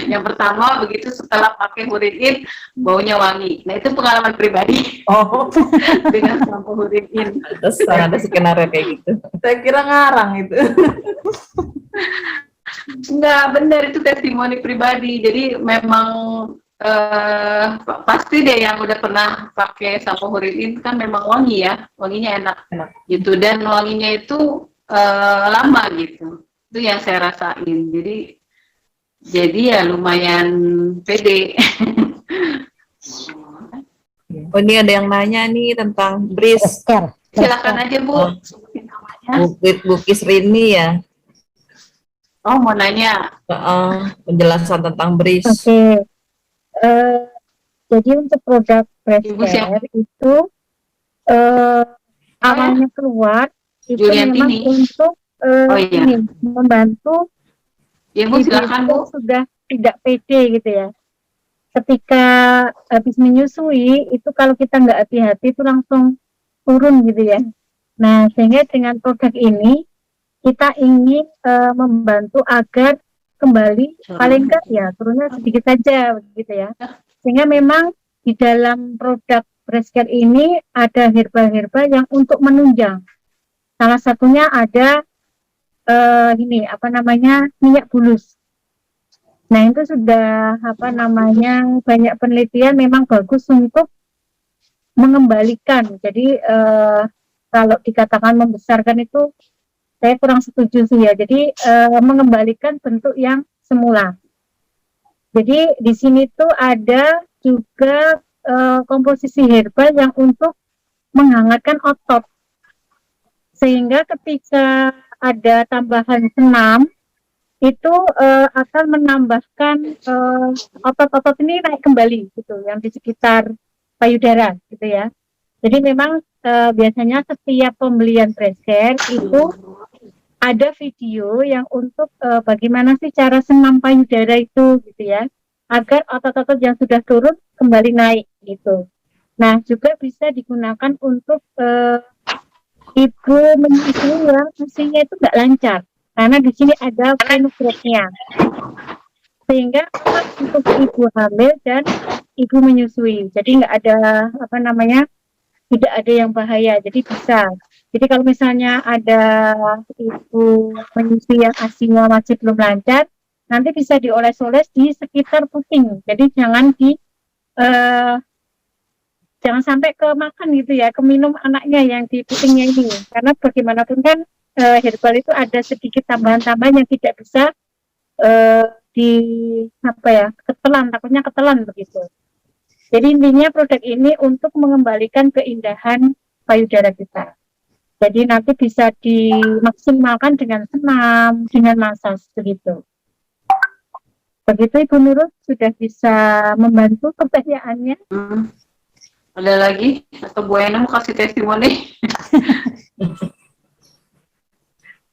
Speaker 2: Yang pertama begitu setelah pakai Hurin, baunya wangi. Nah itu pengalaman pribadi. Dengan sampo Hurin.
Speaker 9: Terus ada skenario kayak gitu.
Speaker 2: Saya kira ngarang itu. Enggak, benar itu testimoni pribadi. Jadi memang pasti deh yang udah pernah pakai sampo Hurin kan memang wangi ya, wanginya enak gitu, dan wanginya itu lama gitu. Itu yang saya rasain. Jadi ya lumayan pede.
Speaker 9: Oh, ini ada yang nanya nih tentang BRIS.
Speaker 2: Silakan aja Bu, sebutin namanya.
Speaker 9: Bukis Rini ya.
Speaker 2: Oh, mau nanya.
Speaker 9: Penjelasan tentang BRIS.
Speaker 4: Oke. Jadi untuk produk breast care itu awalnya keluar itu memang untuk ini membantu
Speaker 2: Ibu silakan Bu.
Speaker 4: Sudah tidak pede gitu ya. Ketika habis menyusui itu kalau kita nggak hati-hati itu langsung turun gitu ya. Nah sehingga dengan produk ini kita ingin membantu agar kembali paling enggak ya turunnya sedikit saja begitu ya. Sehingga memang di dalam produk breast care ini ada herba-herba yang untuk menunjang. Salah satunya ada minyak bulus. Nah itu sudah banyak penelitian memang bagus untuk mengembalikan. Jadi kalau dikatakan membesarkan itu saya kurang setuju sih ya. Jadi mengembalikan bentuk yang semula. Jadi di sini tuh ada juga komposisi herbal yang untuk menghangatkan otot. Sehingga ketika ada tambahan senam itu akan menambahkan otot-otot ini naik kembali gitu yang di sekitar payudara gitu ya. Jadi memang biasanya setiap pembelian breast care itu ada video yang untuk bagaimana sih cara senam payudara itu gitu ya, agar otot-otot yang sudah turun kembali naik gitu. Nah juga bisa digunakan untuk ibu menyusui yang fungsinya itu nggak lancar karena di sini ada fenugreeknya, sehingga untuk ibu hamil dan ibu menyusui, jadi nggak ada apa namanya, tidak ada yang bahaya, jadi bisa. Jadi kalau misalnya ada ibu menyusui yang asinya masih belum lancar, nanti bisa dioles-oles di sekitar puting, jadi jangan jangan sampai ke makan gitu ya, ke minum anaknya yang di putingnya ini, karena bagaimanapun kan herbal itu ada sedikit tambahan-tambahan yang tidak bisa di apa ya, ketelan, takutnya ketelan begitu. Jadi intinya produk ini untuk mengembalikan keindahan payudara kita. Jadi nanti bisa dimaksimalkan dengan senam, dengan massage begitu. Begitu Ibu Nurul, sudah bisa membantu pertanyaannya.
Speaker 2: Ada lagi? Atau Bu Ena mau kasih testimoni?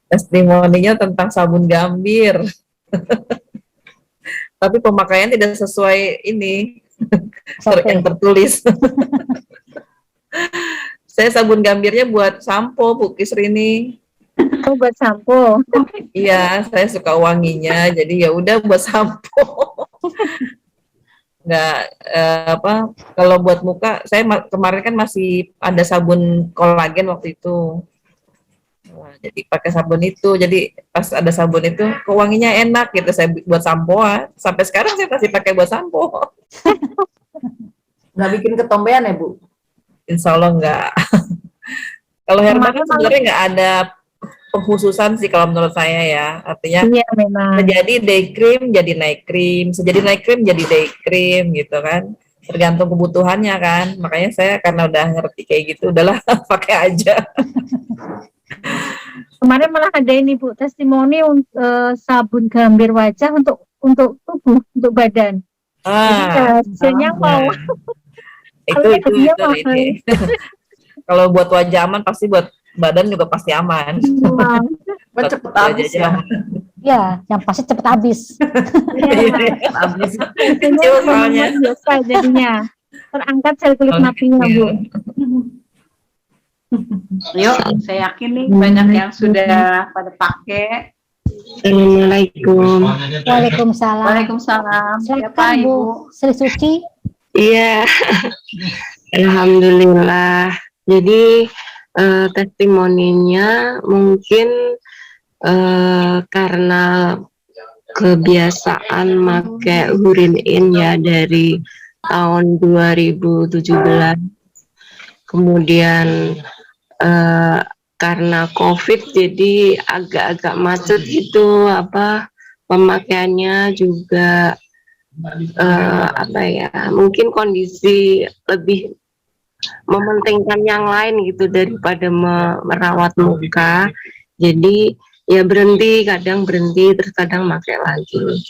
Speaker 9: Testimoninya tentang sabun gambir. Tapi pemakaian tidak sesuai ini yang tertulis. Saya sabun gambirnya buat sampo, Bu Kisrini.
Speaker 4: Oh, buat sampo.
Speaker 9: Iya, saya suka wanginya, jadi ya udah buat sampo. Nggak kalau buat muka saya kemarin kan masih ada sabun kolagen waktu itu. Nah, jadi pakai sabun itu, jadi pas ada sabun itu wanginya enak gitu, saya buat sampoan. Sampai sekarang saya masih pakai buat sampo.
Speaker 11: Nggak bikin ketombean ya Bu?
Speaker 9: Insya Allah nggak. Kalau herbal kan sebenarnya nggak ada pengkhususan sih kalau menurut saya ya, artinya
Speaker 4: iya, memang.
Speaker 9: jadi day cream jadi night cream, sejadi night cream jadi day cream gitu kan, tergantung kebutuhannya kan. Makanya saya karena udah ngerti kayak gitu, udahlah pakai aja.
Speaker 4: Kemarin malah ada ini Bu, testimoni sabun gambir wajah untuk tubuh, untuk badan. Hasilnya mau.
Speaker 9: Itu ini. Kalau buat wajah aman, pasti buat badan juga pasti aman.
Speaker 11: Cepet habis ya.
Speaker 1: Ya, yang pasti cepet habis.
Speaker 11: Habis.
Speaker 9: Kecil soalnya.
Speaker 4: Biasa jadinya. Terangkat sel kulit napinya Bu.
Speaker 2: Yuk, saya yakin nih banyak yang sudah pada pakai.
Speaker 12: Assalamualaikum.
Speaker 1: Waalaikumsalam.
Speaker 2: Waalaikumsalam. Siapa
Speaker 1: Silakan Bu
Speaker 2: Ibu?
Speaker 1: Sri Suci.
Speaker 12: Iya. Alhamdulillah. Jadi testimoninya mungkin karena kebiasaan pakai Hurin-In ya dari tahun 2017. Kemudian karena COVID jadi agak-agak macet gitu pemakaiannya juga mungkin kondisi lebih mementingkan yang lain gitu daripada merawat muka. Jadi ya kadang berhenti terus kadang pakai lagi.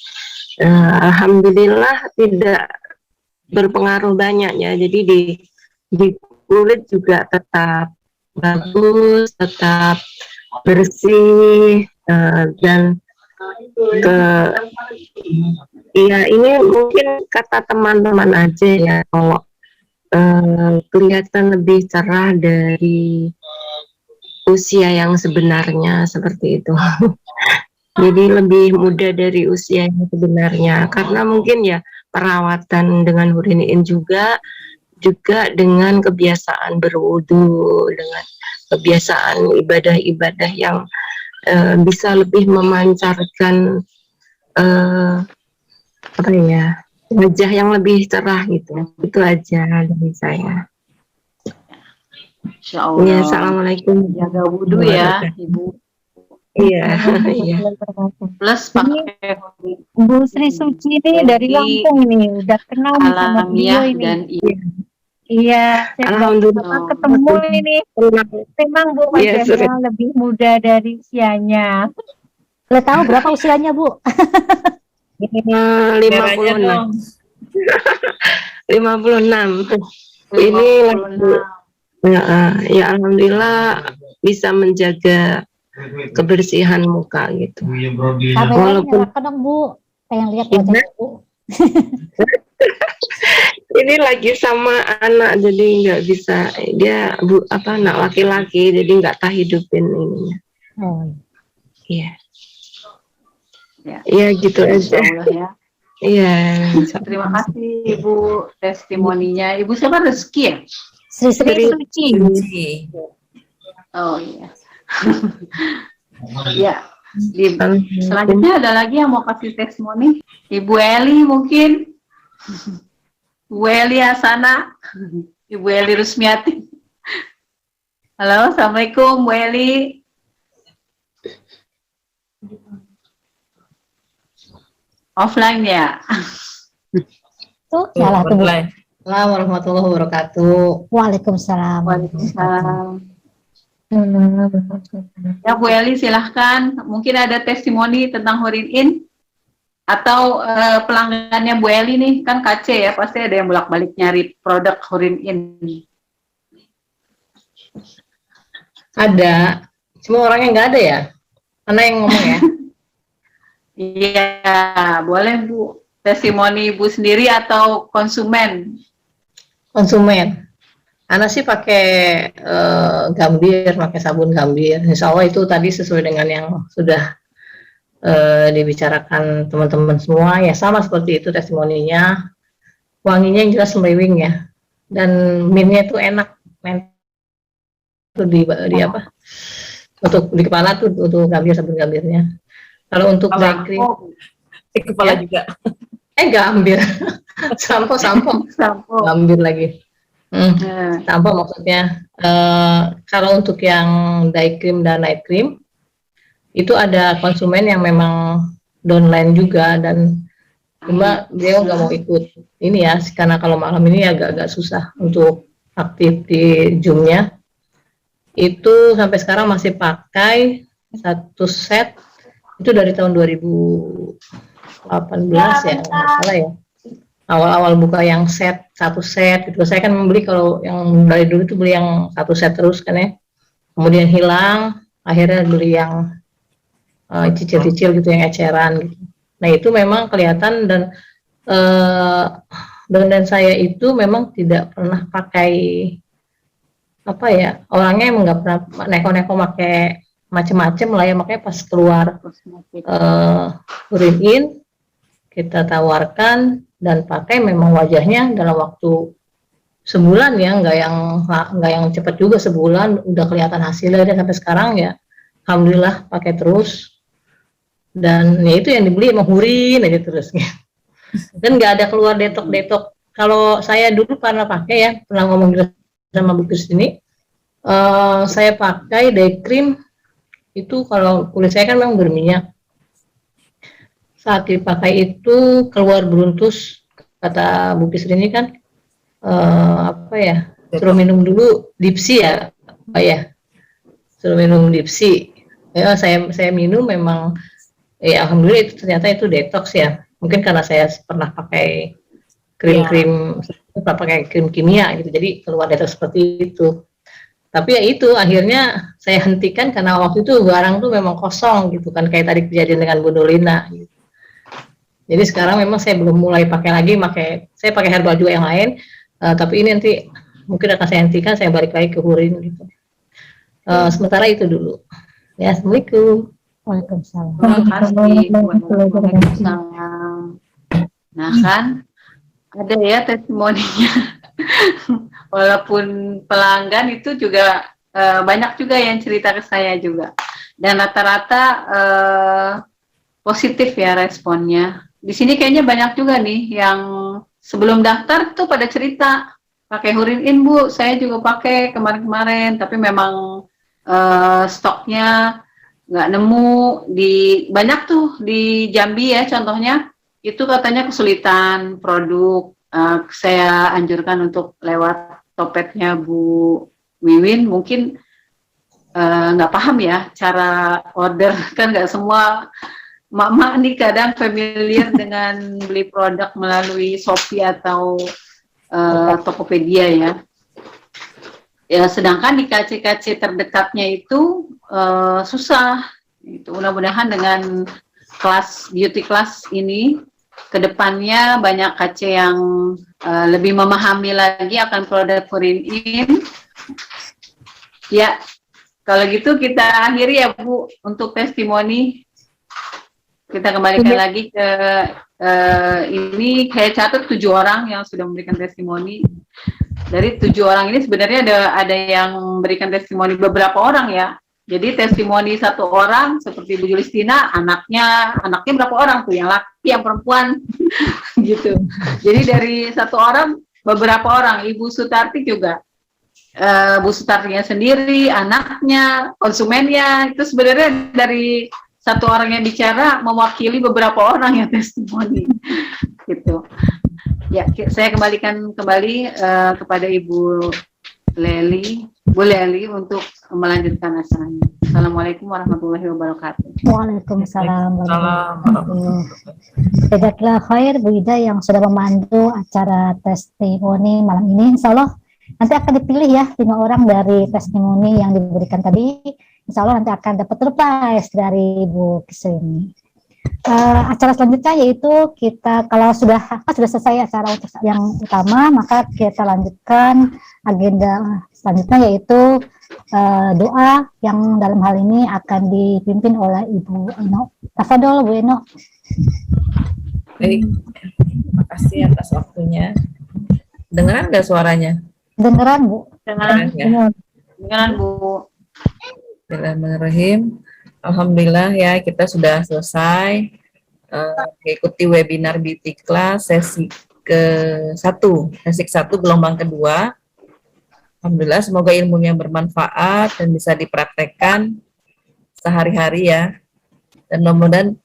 Speaker 12: Alhamdulillah tidak berpengaruh banyak ya. Jadi di kulit juga tetap bagus, tetap bersih, dan ya ini mungkin kata teman-teman aja ya, kalau kelihatan lebih cerah dari usia yang sebenarnya seperti itu. Jadi lebih muda dari usia yang sebenarnya, karena mungkin ya perawatan dengan Hurin-In juga dengan kebiasaan berwudu, dengan kebiasaan ibadah-ibadah yang bisa lebih memancarkan wajah yang lebih cerah gitu. Itu aja dari saya.
Speaker 2: Insya Allah.
Speaker 12: Ya, assalamualaikum.
Speaker 2: Jaga wudhu ya, Ibu.
Speaker 12: Iya, iya.
Speaker 2: Plus pakai
Speaker 4: Bu Sri Suci ini dari Lampung nih, udah kenal nih sama beliau
Speaker 2: alamiah
Speaker 4: ini.
Speaker 2: dan
Speaker 4: Iya, saya
Speaker 12: Alhamdulillah.
Speaker 4: ketemu ini. Memang Bu
Speaker 12: Iya,
Speaker 4: wajahnya lebih muda dari usianya.
Speaker 1: Boleh tahu berapa usianya, Bu?
Speaker 12: 56. 56. Ini ya, alhamdulillah bisa menjaga kebersihan muka gitu.
Speaker 1: Kameranya
Speaker 12: Walaupun
Speaker 1: nyalakan dong, Bu. Pengen lihat wajahnya, Bu.
Speaker 12: ini lagi sama anak jadi nggak bisa, dia anak laki-laki jadi nggak hidupin ininya.
Speaker 1: Oh.
Speaker 12: Iya.
Speaker 2: Ya.
Speaker 12: Iya gitu aja.
Speaker 2: Allah ya.
Speaker 12: Iya.
Speaker 2: Terima kasih Ibu testimoninya. Ibu siapa, Rezeki ya?
Speaker 1: Sri
Speaker 4: Suci.
Speaker 2: Oh iya. Ya. Selanjutnya ada lagi yang mau kasih testimoni? Ibu Eli mungkin. Ibu Eli Hasana. Ibu Eli Rusmiati. Halo, Assalamualaikum Bu Eli. Offline ya?
Speaker 1: Tuh, nyala tuh, Bu.
Speaker 11: Assalamualaikum warahmatullahi wabarakatuh.
Speaker 1: Waalaikumsalam.
Speaker 2: Waalaikumsalam. Ya Bu Eli silahkan, mungkin ada testimoni tentang Hurin In atau pelanggannya Bu Eli nih, kan KC ya, pasti ada yang bolak-balik nyari produk Hurin In.
Speaker 11: Ada, semua orangnya nggak ada ya? Mana yang ngomong ya?
Speaker 2: Iya, boleh Bu. Testimoni Ibu sendiri atau konsumen?
Speaker 11: Konsumen. Anak sih pakai Gambir, pakai sabun Gambir. Insya Allah itu tadi sesuai dengan yang sudah dibicarakan teman-teman semua. Ya sama seperti itu testimoninya. Wanginya yang jelas semriwing ya. Dan minnya itu enak. Itu di apa? Untuk di kepala tuh untuk Gambir, sabun Gambirnya. Kalau untuk dry cream
Speaker 9: di kepala
Speaker 11: ya,
Speaker 9: juga.
Speaker 11: Gambir. Sampo. Gambir lagi. Sampo maksudnya. Kalau untuk yang day cream dan night cream itu ada konsumen yang memang downline juga dan cuma dia nggak mau ikut ini ya, karena kalau malam ini agak-agak susah untuk aktif di Zoom-nya. Itu sampai sekarang masih pakai satu set itu dari tahun 2018 ya, nggak salah ya. Awal-awal buka yang satu set gitu. Saya kan membeli kalau yang dari dulu itu beli yang satu set terus kan ya. Kemudian hilang, akhirnya beli yang cicil-cicil gitu, yang eceran gitu. Nah itu memang kelihatan dan saya itu memang tidak pernah pakai apa ya, orangnya emang nggak pernah neko-neko pakai macem-macem lah ya, makanya pas keluar Hurin In kita tawarkan dan pakai, memang wajahnya dalam waktu sebulan ya, nggak yang cepat juga, sebulan udah kelihatan hasilnya. Dan sampai sekarang ya alhamdulillah pakai terus, dan ya itu yang dibeli emang Hurin aja terus dan nggak ada keluar detok. Kalau saya dulu pernah pakai ya, pernah ngomong sama Bu Kris ini, saya pakai day cream itu kalau kulit saya kan memang berminyak. Saat dipakai itu keluar beruntus, kata Bu Kris ini kan apa ya, suruh minum dulu Dipsy ya, Pak ya, suruh minum Dipsy. Ya saya minum, memang ya alhamdulillah itu ternyata itu detox ya. Mungkin karena saya pernah pakai krim-krim, pakai krim kimia gitu, jadi keluar detox seperti itu. Tapi ya itu akhirnya saya hentikan karena waktu itu barang tuh memang kosong gitu kan, kayak tadi kejadian dengan Bu Nolina gitu. Jadi sekarang memang saya belum mulai pakai lagi, saya pakai herbal juga yang lain, tapi ini nanti mungkin akan saya hentikan, saya balik lagi ke Hurin gitu. Sementara itu dulu. Ya, assalamualaikum.
Speaker 1: Waalaikumsalam.
Speaker 2: Waalaikumsalam. Nah kan ada ya testimoninya. Walaupun pelanggan itu juga banyak juga yang cerita ke saya juga, dan rata-rata positif ya responnya. Di sini kayaknya banyak juga nih yang sebelum daftar tuh pada cerita, pakai Hurin-In Bu, saya juga pakai kemarin-kemarin, tapi memang stoknya nggak nemu di banyak tuh di Jambi ya contohnya, itu katanya kesulitan produk. Saya anjurkan untuk lewat Topetnya Bu Wiwin, mungkin nggak paham ya cara order, kan nggak semua mak-mak nih kadang familiar dengan beli produk melalui Shopee atau Tokopedia ya. Ya, sedangkan di KC-KC terdekatnya itu susah. Itu mudah-mudahan dengan kelas beauty class ini kedepannya banyak KC yang lebih memahami lagi akan produk Hurin-In. Ya, kalau gitu kita akhiri ya Bu untuk testimoni. Kita kembalikan lagi ke ini, kayak catat 7 orang yang sudah memberikan testimoni. Dari 7 orang ini sebenarnya ada yang memberikan testimoni beberapa orang ya. Jadi testimoni 1 orang seperti Bu Julistina, anaknya berapa orang tuh, yang laki, yang perempuan, gitu. Jadi dari 1 orang beberapa orang, Ibu Sutarti juga, Bu Sutartinya sendiri, anaknya, konsumennya, itu sebenarnya dari 1 orang yang bicara mewakili beberapa orang yang testimoni, gitu. Ya, saya kembalikan kembali kepada Ibu Leli, Bu Leli untuk melanjutkan acaranya. Assalamualaikum warahmatullahi wabarakatuh.
Speaker 1: Waalaikumsalam warahmatullahi wabarakatuh. Jazakallah khair Bu Ida yang sudah memandu acara testimoni malam ini. Insya Allah nanti akan dipilih ya 5 orang dari testimoni yang diberikan tadi. Insya Allah nanti akan dapat surprise dari Ibu Kisini. Acara selanjutnya yaitu kita, kalau sudah selesai acara yang utama, maka kita lanjutkan agenda selanjutnya yaitu doa yang dalam hal ini akan dipimpin oleh Ibu Eno. Tafadhol Bu Eno.
Speaker 9: Baik, terima kasih atas waktunya. Dengeran nggak suaranya?
Speaker 1: Dengeran Bu.
Speaker 9: Dengeran ya.
Speaker 2: Dengeran Bu.
Speaker 9: Bismillahirrahmanirrahim. Alhamdulillah ya, kita sudah selesai mengikuti webinar beauty class sesi ke-1, sesi ke-1 gelombang kedua. Alhamdulillah, semoga ilmunya bermanfaat dan bisa dipraktekkan sehari-hari ya. Dan mudah-mudahan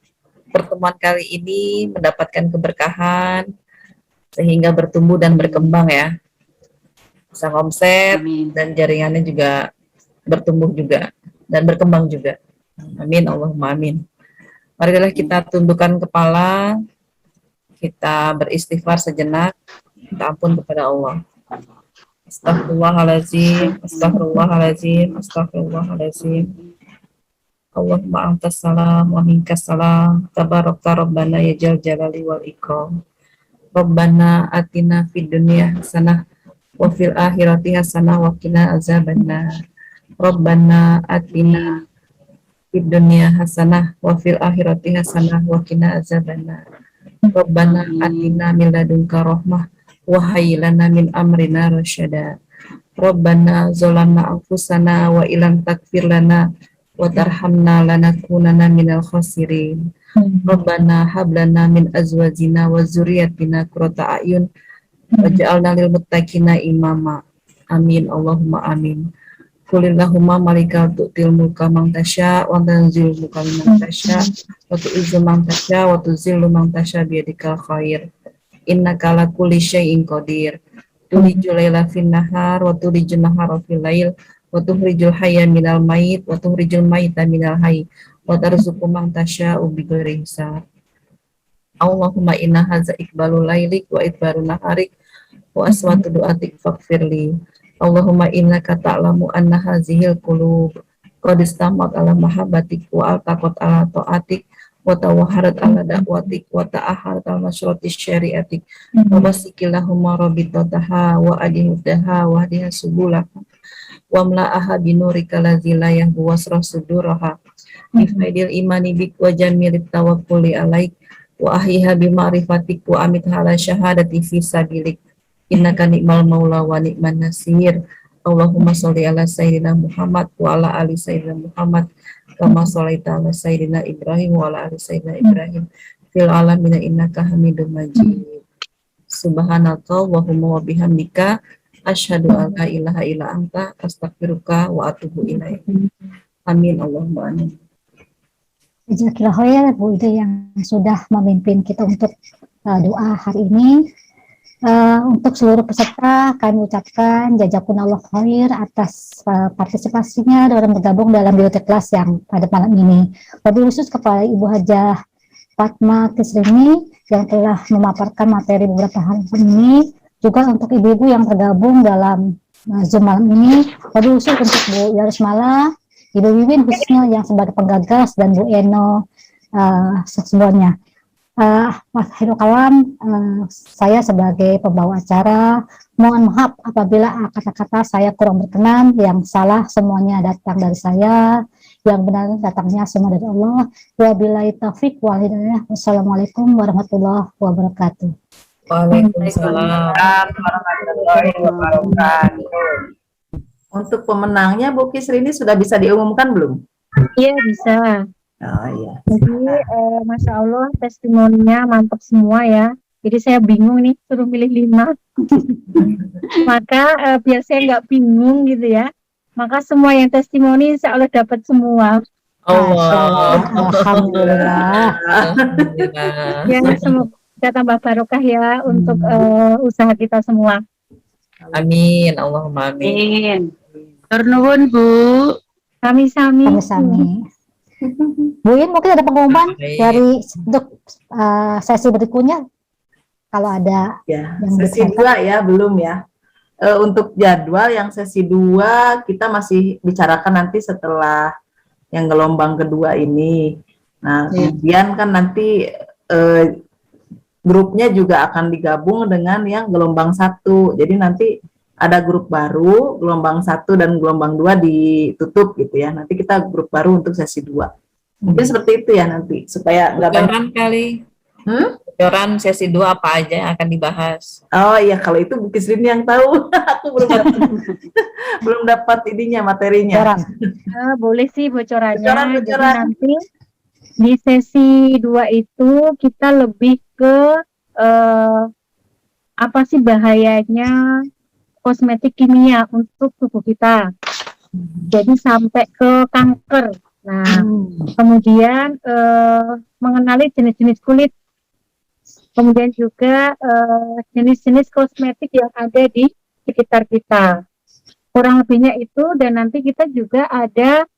Speaker 9: pertemuan kali ini mendapatkan keberkahan sehingga bertumbuh dan berkembang ya. Bisa omset dan jaringannya juga bertumbuh juga dan berkembang juga. Amin, Allahumma amin. Marilah kita tundukkan kepala, kita beristighfar sejenak, minta ampun kepada Allah. Astaghfirullahaladzim, astaghfirullahaladzim, astaghfirullahaladzim. Allahumma antas salam wa minkas salam, tabarakta rabbana ya jal jalali wal ikram. Rabbana atina fid dunya hasanah wa fil akhirati hasanah wa qina azabannar. Rabbana atina fid dunya hasanah wa fil akhirati hasanah wa qina azabannar. Rabbana atina min ladunka rahmah wa hayyi lana min amrina rasyada. Rabbana zalamna anfusana wa illam taghfir lana wa tarhamna lanakunanna minal khasirin. Rabbana hab lana min azwajina wa dzurriyyatina qurrata a'yun waj'alna lil muttaqina imama. Amin, Allahumma amin. Qulillahumma malika tu'til mulka man tasya wa tanzilul mulka man tasya wa tu'izzu man tasya wa tuzillu man tasya biyadikal khair. Innaka ala kulli syai'in qadir. Tulijul laila fin nahar wa tulijul nahara fil lail wa tukhrijul hayya minal mayit wa tukhrijul mayita minal hayy wa tarzuqu man tasya'u bighairi hisab. Allahumma inna hadza iqbalul lailik wa idbarun naharik wa aswatu du'atik faghfirli. Allahumma innaka ta'lamu anna hazihil qulub qad istamat ala mahabbatik wa altaqat ala ta'atik wa tawaharat ala da'watik wa ta'aharat ala nasyrati syariatik wa basikillahumma rabbitataha wa adihudaha wa hadiha subulaka wa mla'aha binurika ladzi la yahbu wasrah suduraha bifaidil imani bik wa jamilit tawakkuli alaik wa ahyiha bima'rifatik wa amitha ala syahadati fi sabilik. Innaka ni'mal maula wa ni'man nasir. Allahumma sholli ala sayyidina Muhammad wa ala ali sayyidina Muhammad kama sholaita ala sayyidina Ibrahim wa ala ali sayyidina Ibrahim fil alamin innaka Hamidum Majid. Subhanallah wa bihamdika Asyhadu an la ilaha illa anta astaghfiruka wa atubu ilaik. Amin Allahumma amin.
Speaker 1: Jazakallah khair Bu Ida yang sudah memimpin kita untuk doa hari ini. Untuk seluruh peserta kami ucapkan jazakumullah khair atas partisipasinya dalam bergabung dalam biotek kelas yang pada malam ini. Wabil khusus kepada Ibu Hajah Fatma Kisrini yang telah memaparkan materi beberapa hari ini, juga untuk ibu-ibu yang tergabung dalam Zoom malam ini. Wabil khusus untuk Bu Yarismala, Ibu Wiwin khususnya yang sebagai penggagas, dan Bu Eno semuanya. Akhirul kalam, saya sebagai pembawa acara mohon maaf apabila kata-kata saya kurang berkenan, yang salah semuanya datang dari saya, yang benar datangnya semua dari Allah. Wabillahi taufik wal hidayah. Wassalamualaikum warahmatullahi wabarakatuh.
Speaker 9: Waalaikumsalam warahmatullahi wabarakatuh. Untuk pemenangnya Bu Kisrini sudah bisa diumumkan belum?
Speaker 4: Iya, bisa.
Speaker 9: Oh iya.
Speaker 4: Jadi Masya Allah testimoninya mantap semua ya. Jadi saya bingung nih suruh milih 5. Maka biar saya nggak bingung gitu ya, maka semua yang testimoni insya Allah dapat semua.
Speaker 1: Alhamdulillah.
Speaker 4: Ya, semoga kita tambah barokah ya untuk usaha kita semua.
Speaker 9: Amin Allahumma amin.
Speaker 6: Turnuhun Bu.
Speaker 4: Sami-sami.
Speaker 1: Bu In, mungkin ada pengumuman dari untuk sesi berikutnya kalau ada
Speaker 8: Ya,
Speaker 1: yang
Speaker 8: sesi 2 ya, belum ya. Untuk jadwal yang sesi 2 kita masih bicarakan nanti setelah yang gelombang kedua ini. Nah, kemudian kan nanti grupnya juga akan digabung dengan yang gelombang 1. Jadi nanti ada grup baru, gelombang 1 dan gelombang 2 ditutup gitu ya. Nanti kita grup baru untuk sesi 2. Mungkin seperti itu ya nanti, supaya nggak banyak.
Speaker 9: Bocoran kali. Bocoran sesi 2 apa aja yang akan dibahas?
Speaker 8: Oh iya, kalau itu Bu Kisrini yang tahu. Aku belum dapat ininya, materinya.
Speaker 4: Boleh sih bocorannya.
Speaker 8: Bocoran.
Speaker 4: Jadi nanti di sesi 2 itu kita lebih ke apa sih bahayanya kosmetik kimia untuk tubuh kita. Jadi sampai ke kanker. Nah, kemudian mengenali jenis-jenis kulit. Kemudian juga jenis-jenis kosmetik yang ada di sekitar kita. Kurang lebihnya itu, dan nanti kita juga ada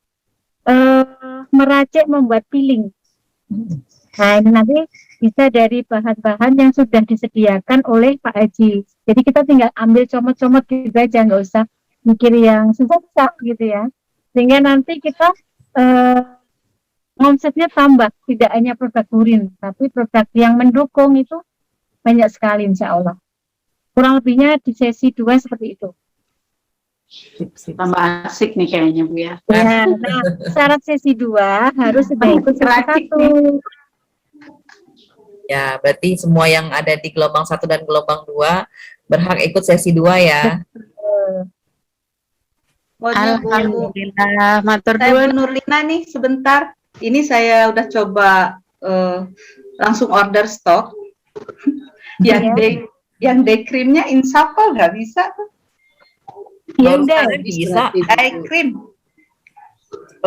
Speaker 4: meracik membuat peeling. Nah, ini nanti bisa dari bahan-bahan yang sudah disediakan oleh Pak Haji. Jadi kita tinggal ambil comot-comot gitu aja, nggak usah mikir yang susah-susah gitu ya. Sehingga nanti kita omsetnya tambah, tidak hanya produk urin, tapi produk yang mendukung itu banyak sekali insya Allah. Kurang lebihnya di sesi 2 seperti itu.
Speaker 2: Tambah asik nih kayaknya Bu ya.
Speaker 4: Nah, syarat sesi 2 harus sudah ikut sesi 1.
Speaker 9: Ya, berarti semua yang ada di gelombang 1 dan gelombang 2 berhak ikut sesi 2 ya.
Speaker 6: Alhamdulillah, matur
Speaker 8: Saya
Speaker 6: nuwun.
Speaker 8: Bu Nurlina nih sebentar. Ini saya udah coba langsung order stok. Yang day creamnya Insapol nggak bisa tuh.
Speaker 4: Yang day
Speaker 9: bisa.
Speaker 8: Day cream.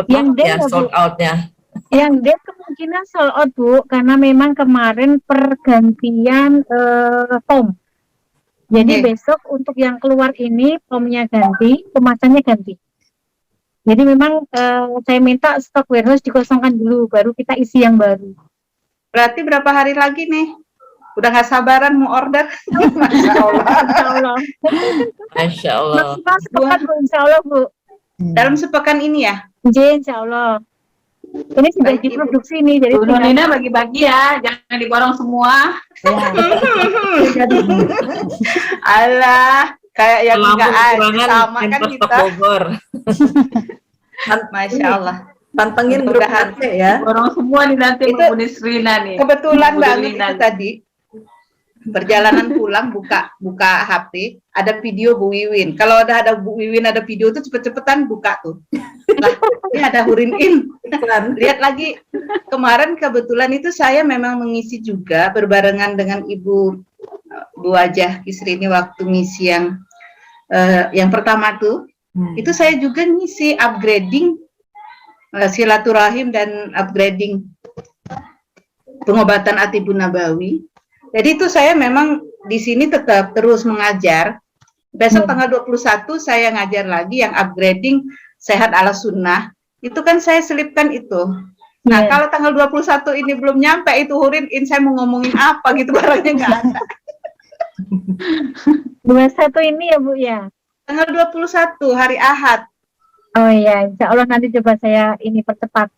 Speaker 4: Yang day
Speaker 9: ya, sold out-nya.
Speaker 4: Yang day kemungkinan sold out Bu, karena memang kemarin pergantian foam. Jadi besok untuk yang keluar ini foamnya ganti, kemasannya ganti. Jadi memang saya minta stok warehouse dikosongkan dulu, baru kita isi yang baru.
Speaker 8: Berarti berapa hari lagi nih? Udah nggak sabaran mau order. Masya Allah.
Speaker 4: Insya Allah.
Speaker 9: Masya Allah.
Speaker 4: Maksimal sepekan Bu, insya Allah Bu.
Speaker 8: Dalam sepekan ini ya?
Speaker 4: Iya, insya Allah. Ini sudah diproduksi nih, jadi
Speaker 2: Bu Nurlina bagi-bagi ya, jangan diborong semua. Alah, kayak yang enggak ada sama kan kita. Masya Allah.
Speaker 8: Pantengin grup HP ya.
Speaker 2: Borong semua nih nanti Bu Nisrina nih.
Speaker 8: Kebetulan
Speaker 2: Bu
Speaker 8: banget
Speaker 2: Nurlina
Speaker 8: itu tadi. Perjalanan pulang buka HP, ada video Bu Wiwin. Kalau ada Bu Wiwin ada video itu cepet-cepetan buka tuh. Lah, ini ada Hurin In. Lihat lagi. Kemarin kebetulan itu saya memang mengisi juga berbarengan dengan Ibu Bu Hajah Kisrini waktu ngisi yang Yang pertama tuh, itu saya juga ngisi upgrading silaturahim dan upgrading pengobatan Atibun Nabawi. Jadi itu saya memang di sini tetap terus mengajar. Besok tanggal 21 saya ngajar lagi yang upgrading sehat ala sunnah. Itu kan saya selipkan itu. Nah, kalau tanggal 21 ini belum nyampe itu hurin in, saya mau ngomongin apa gitu, barangnya nggak ada.
Speaker 4: 21 ini ya Bu ya?
Speaker 8: Tanggal 21 hari Ahad.
Speaker 4: Oh iya, insya Allah nanti coba saya ini percepat.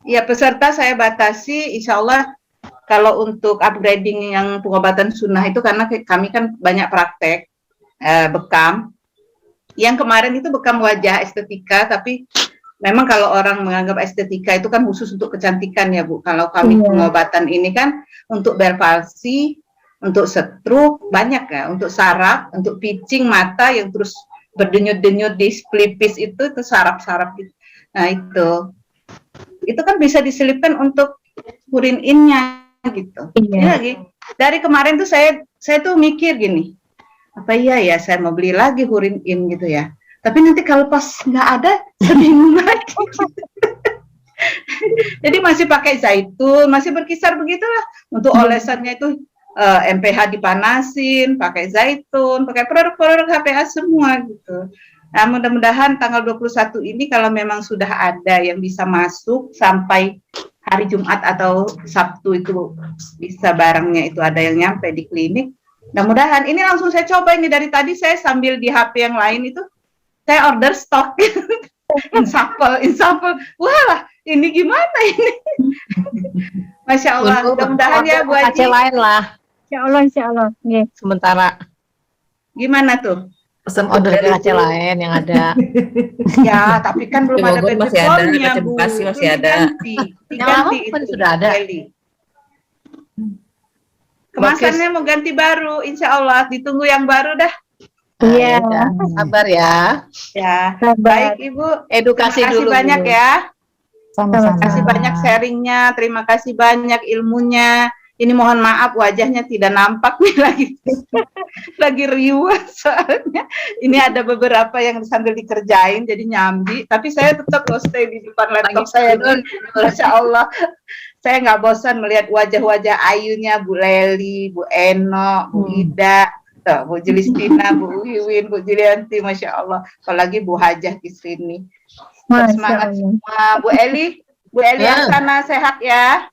Speaker 8: Ya, peserta saya batasi, insya Allah kalau untuk upgrading yang pengobatan sunnah itu karena kami kan banyak praktek bekam. Yang kemarin itu bekam wajah estetika, tapi memang kalau orang menganggap estetika itu kan khusus untuk kecantikan ya Bu. Kalau kami pengobatan ini kan untuk Bell palsy, untuk stroke banyak ya, untuk saraf, untuk pitching mata yang terus berdenyut-denyut di pelipis itu saraf-saraf gitu. Nah itu kan bisa diselipkan untuk urin in-nya gitu. Ini lagi dari kemarin tuh saya tuh mikir gini, apa iya ya saya mau beli lagi urin in gitu ya. Tapi nanti kalau pas nggak ada, saya bingung lagi. Jadi masih pakai zaitun, masih berkisar begitulah. Untuk olesannya itu MPH dipanasin, pakai zaitun, pakai produk-produk HPA semua gitu. Nah, mudah-mudahan tanggal 21 ini kalau memang sudah ada yang bisa masuk sampai hari Jumat atau Sabtu itu bisa barangnya itu ada yang nyampe di klinik. Mudah-mudahan ini langsung saya coba ini dari tadi saya sambil di HP yang lain itu saya order stok insapel. Wah, ini gimana ini? Masya Allah, mudah-mudahan ya Bu Haji.
Speaker 11: lain lah.
Speaker 4: Insya Allah. Yeah.
Speaker 11: Sementara.
Speaker 8: Gimana tuh?
Speaker 11: Pesan order ke Aceh lain yang ada.
Speaker 8: Ya, tapi kan belum ada
Speaker 9: Bogor masih ada,
Speaker 8: BPOM-nya,
Speaker 9: Aceh
Speaker 8: Bu.
Speaker 9: Bekasi masih ada.
Speaker 8: Diganti
Speaker 11: kan
Speaker 8: itu.
Speaker 11: sudah ada.
Speaker 8: Kemasannya mau ganti baru, insya Allah. Ditunggu yang baru dah.
Speaker 4: Iya.
Speaker 11: Sabar ya.
Speaker 8: Ya,
Speaker 4: Sabar.
Speaker 8: baik Ibu.
Speaker 11: Edukasi
Speaker 8: Terima kasih
Speaker 11: dulu.
Speaker 8: banyak ya.
Speaker 1: Sama-sama.
Speaker 8: Terima kasih banyak sharingnya, terima kasih banyak ilmunya. Ini mohon maaf wajahnya tidak nampak nih lagi riuh soalnya. Ini ada beberapa yang sambil dikerjain jadi nyambi, tapi saya tetap stay di depan laptop saya dulu. Masya Allah, saya nggak bosan melihat wajah-wajah ayunya Bu Leli, Bu Eno, Bu Ida, tuh, Bu Julistina, Bu Wiwin, Bu Julianti, Masya Allah. Apalagi Bu Hajah di sini. Semangat semua. Bu Eli sana sehat ya.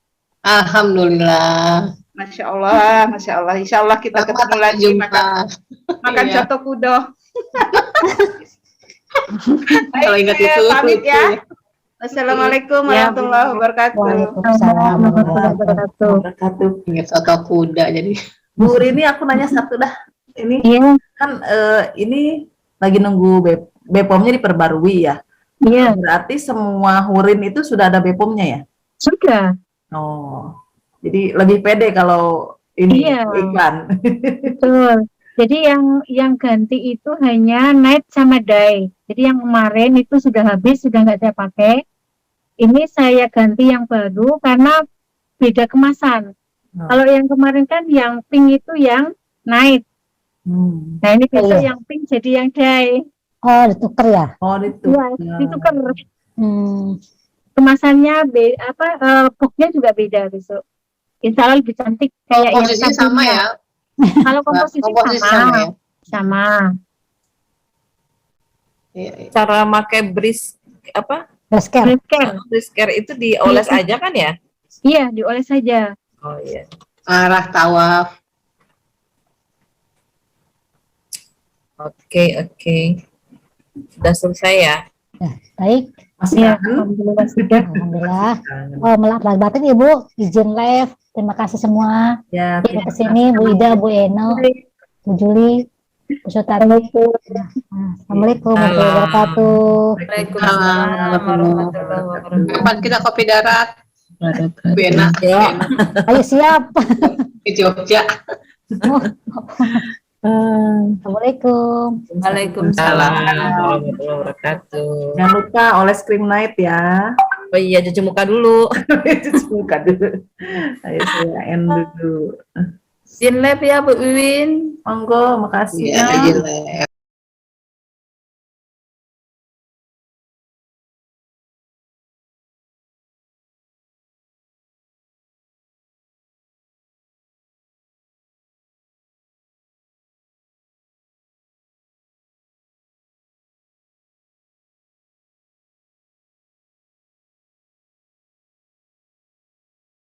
Speaker 11: Alhamdulillah.
Speaker 8: Masya Allah, Masya Allah. Insya Allah kita ketemu lagi makan coto kudo.
Speaker 11: Kalau ingat
Speaker 8: Saya
Speaker 11: itu.
Speaker 8: pamit ya. Assalamualaikum warahmatullahi wabarakatuh.
Speaker 1: Waalaikumsalam warahmatullahi wabarakatuh.
Speaker 11: Ingat soto kuda jadi.
Speaker 13: Bu Rini, aku nanya satu dah. Ini kan ini lagi nunggu BPOM-nya diperbarui ya.
Speaker 4: Iya.
Speaker 13: Berarti semua hurin itu sudah ada BPOM-nya ya?
Speaker 4: Sudah.
Speaker 13: Oh, jadi lebih pede kalau ini iklan.
Speaker 4: Betul. Jadi yang ganti itu hanya night sama day. Jadi yang kemarin itu sudah habis, sudah nggak saya pakai. Ini saya ganti yang baru karena beda kemasan. Kalau yang kemarin kan yang pink itu yang night. Nah ini besok yang pink jadi yang day.
Speaker 1: Oh, ditukar ya?
Speaker 13: Oh, ditukar.
Speaker 4: Ya, ditukar. Kemasannya boxnya juga beda besok. Insya Allah lebih cantik kayak
Speaker 11: komposisinya
Speaker 4: yang
Speaker 11: sama ya?
Speaker 4: Kalau komposisi sama.
Speaker 11: ya?
Speaker 4: Sama.
Speaker 9: Cara pakai bris apa?
Speaker 4: Brisker
Speaker 9: itu dioles aja kan ya?
Speaker 4: Iya, dioles saja.
Speaker 9: Oh iya.
Speaker 11: Arah tawaf.
Speaker 9: Oke. Sudah selesai ya?
Speaker 1: Baik.
Speaker 4: Ya, alhamdulillah sudah.
Speaker 1: Alhamdulillah. Oh, melak batin Ibu, izin live. Terima kasih semua.
Speaker 13: Ya,
Speaker 1: terima kasih kesini Bu Ida, Bu Eno, Bu Juli, Bu Sutari. Assalamualaikum warahmatullahi wabarakatuh.
Speaker 11: Kapan kita kopi darat? Bu Ena.
Speaker 1: Ayo siap.
Speaker 11: Di Jogja.
Speaker 1: Assalamualaikum.
Speaker 13: Waalaikumsalam
Speaker 9: warahmatullahi wabarakatuh.
Speaker 13: Jangan lupa oles cream night ya.
Speaker 9: Oh iya, cuci muka dulu.
Speaker 13: Cuci muka dulu. Ayo saya end dulu.
Speaker 10: Izin live ya Bu Wiwin.
Speaker 13: Monggo, makasih.
Speaker 11: Iya, izin live.